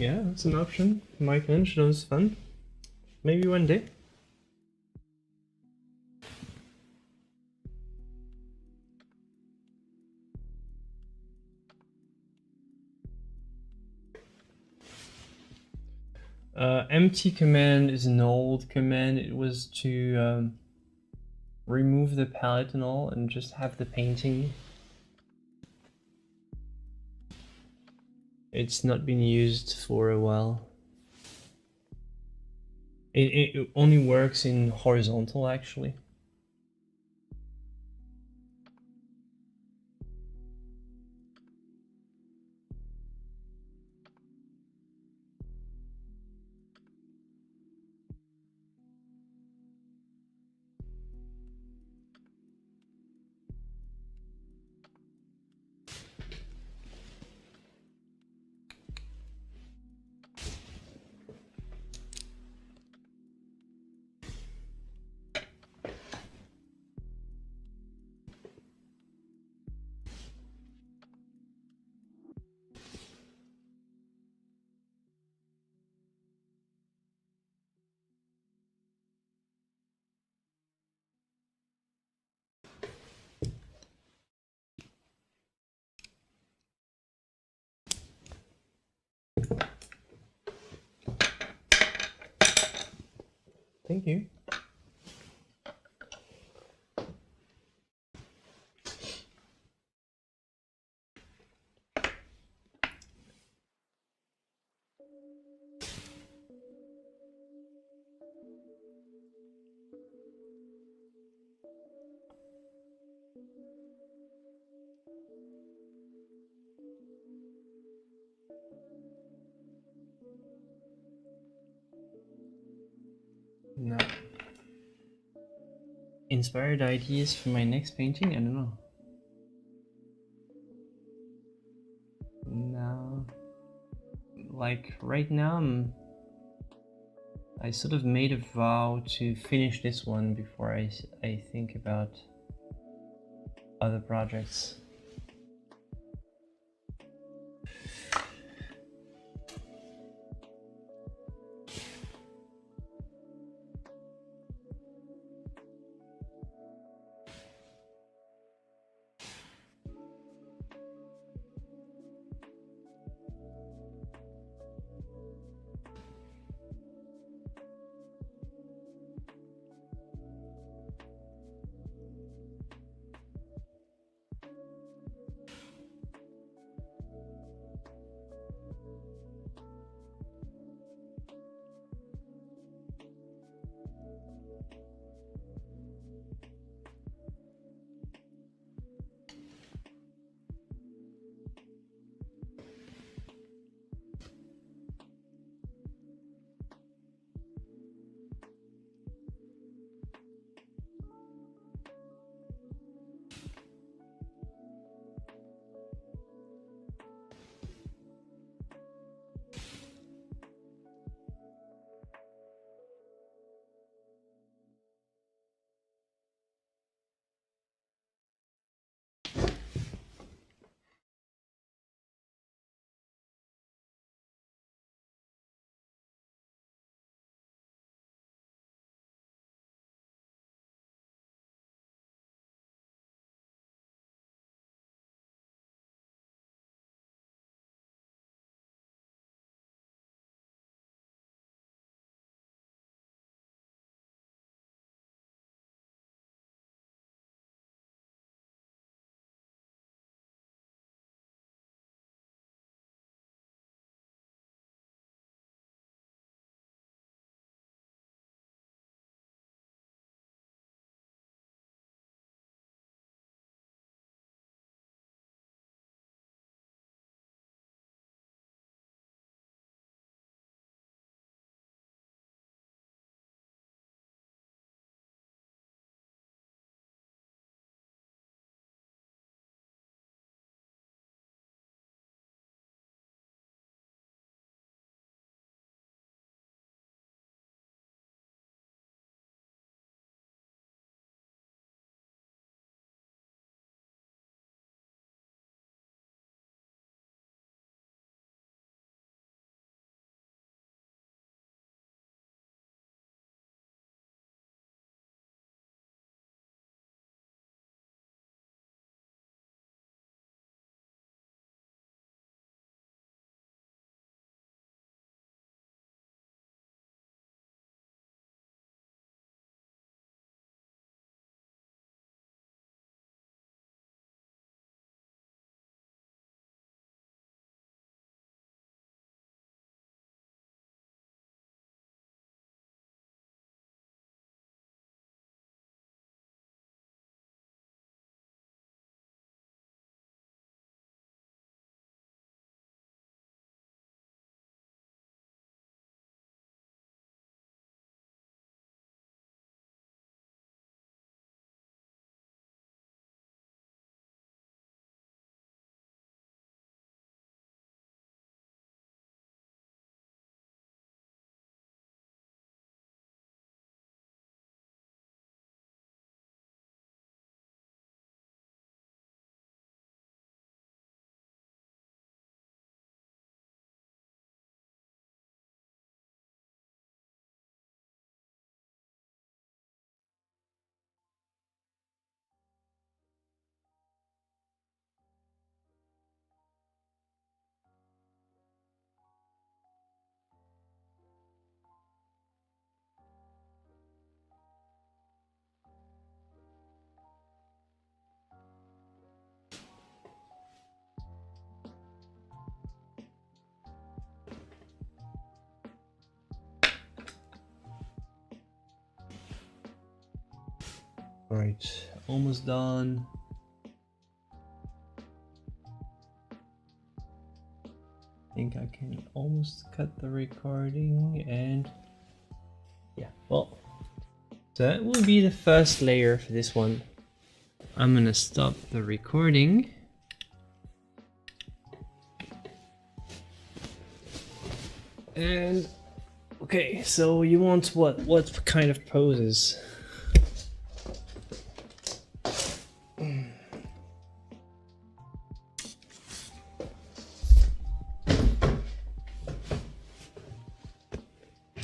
Yeah, that's an option. Michelangelo is fun. Maybe one day. Empty command is an old command. It was to remove the palette and all and just have the painting. It's not been used for a while. It only works in horizontal actually. Thank you. No. Inspired ideas for my next painting? I don't know. No. Like right now, I sort of made a vow to finish this one before I think about other projects. Alright, almost done. I think I can almost cut the recording, and yeah, well, so that will be the first layer for this one. I'm gonna stop the recording. And okay, so you want what kind of poses?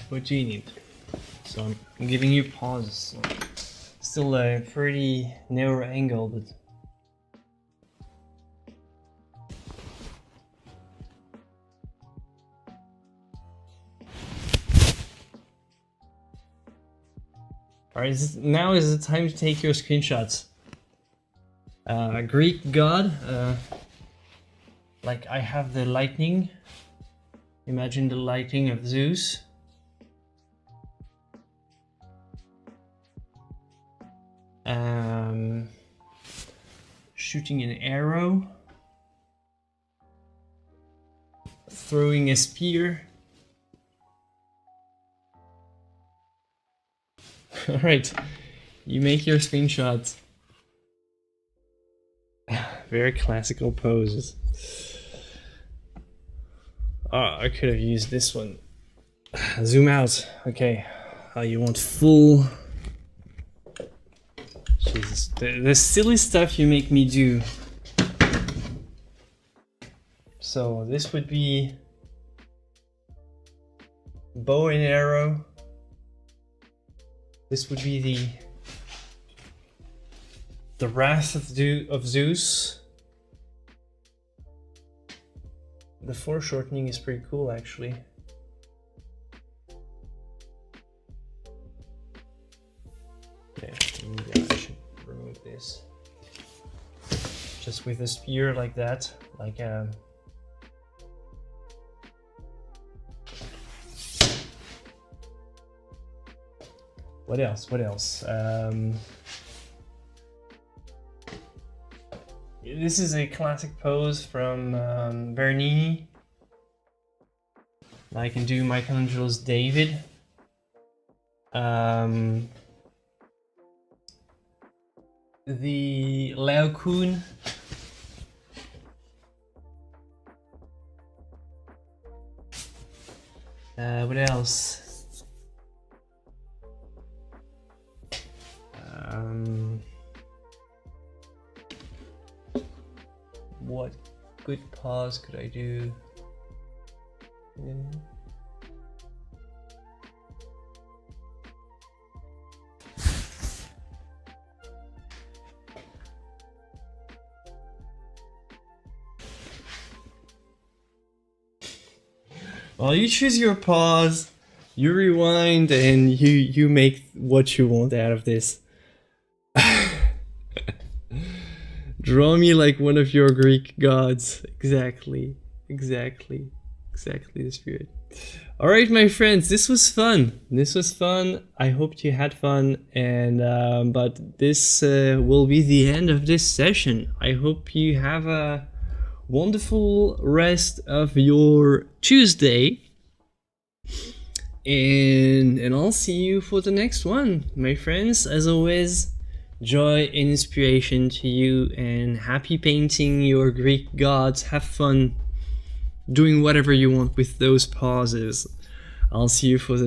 What do you need? So I'm giving you pauses. So still a pretty narrow angle, but alright, now is the time to take your screenshots. Greek god, like I have the lightning. Imagine the lightning of Zeus. Shooting an arrow, throwing a spear. All right, you make your screenshots. Very classical poses. Oh, I could have used this one. Zoom out. Okay, you want full. Jesus, the silly stuff you make me do. So this would be bow and arrow. This would be the wrath of Zeus. The foreshortening is pretty cool, actually. Okay, maybe I should remove this. Just with a spear like that, like what else? What else? This is a classic pose from Bernini. I can do Michelangelo's David. The Laocoon. What else? What good pause could I do? Yeah. Well, you choose your pause, you rewind, and you make what you want out of this. Draw me like one of your Greek gods. Exactly the spirit. Alright, my friends, this was fun. I hoped you had fun, and but this will be the end of this session. I hope you have a wonderful rest of your Tuesday, and I'll see you for the next one, my friends. As always, joy and inspiration to you, and happy painting your Greek gods. Have fun doing whatever you want with those pauses. I'll see you for the next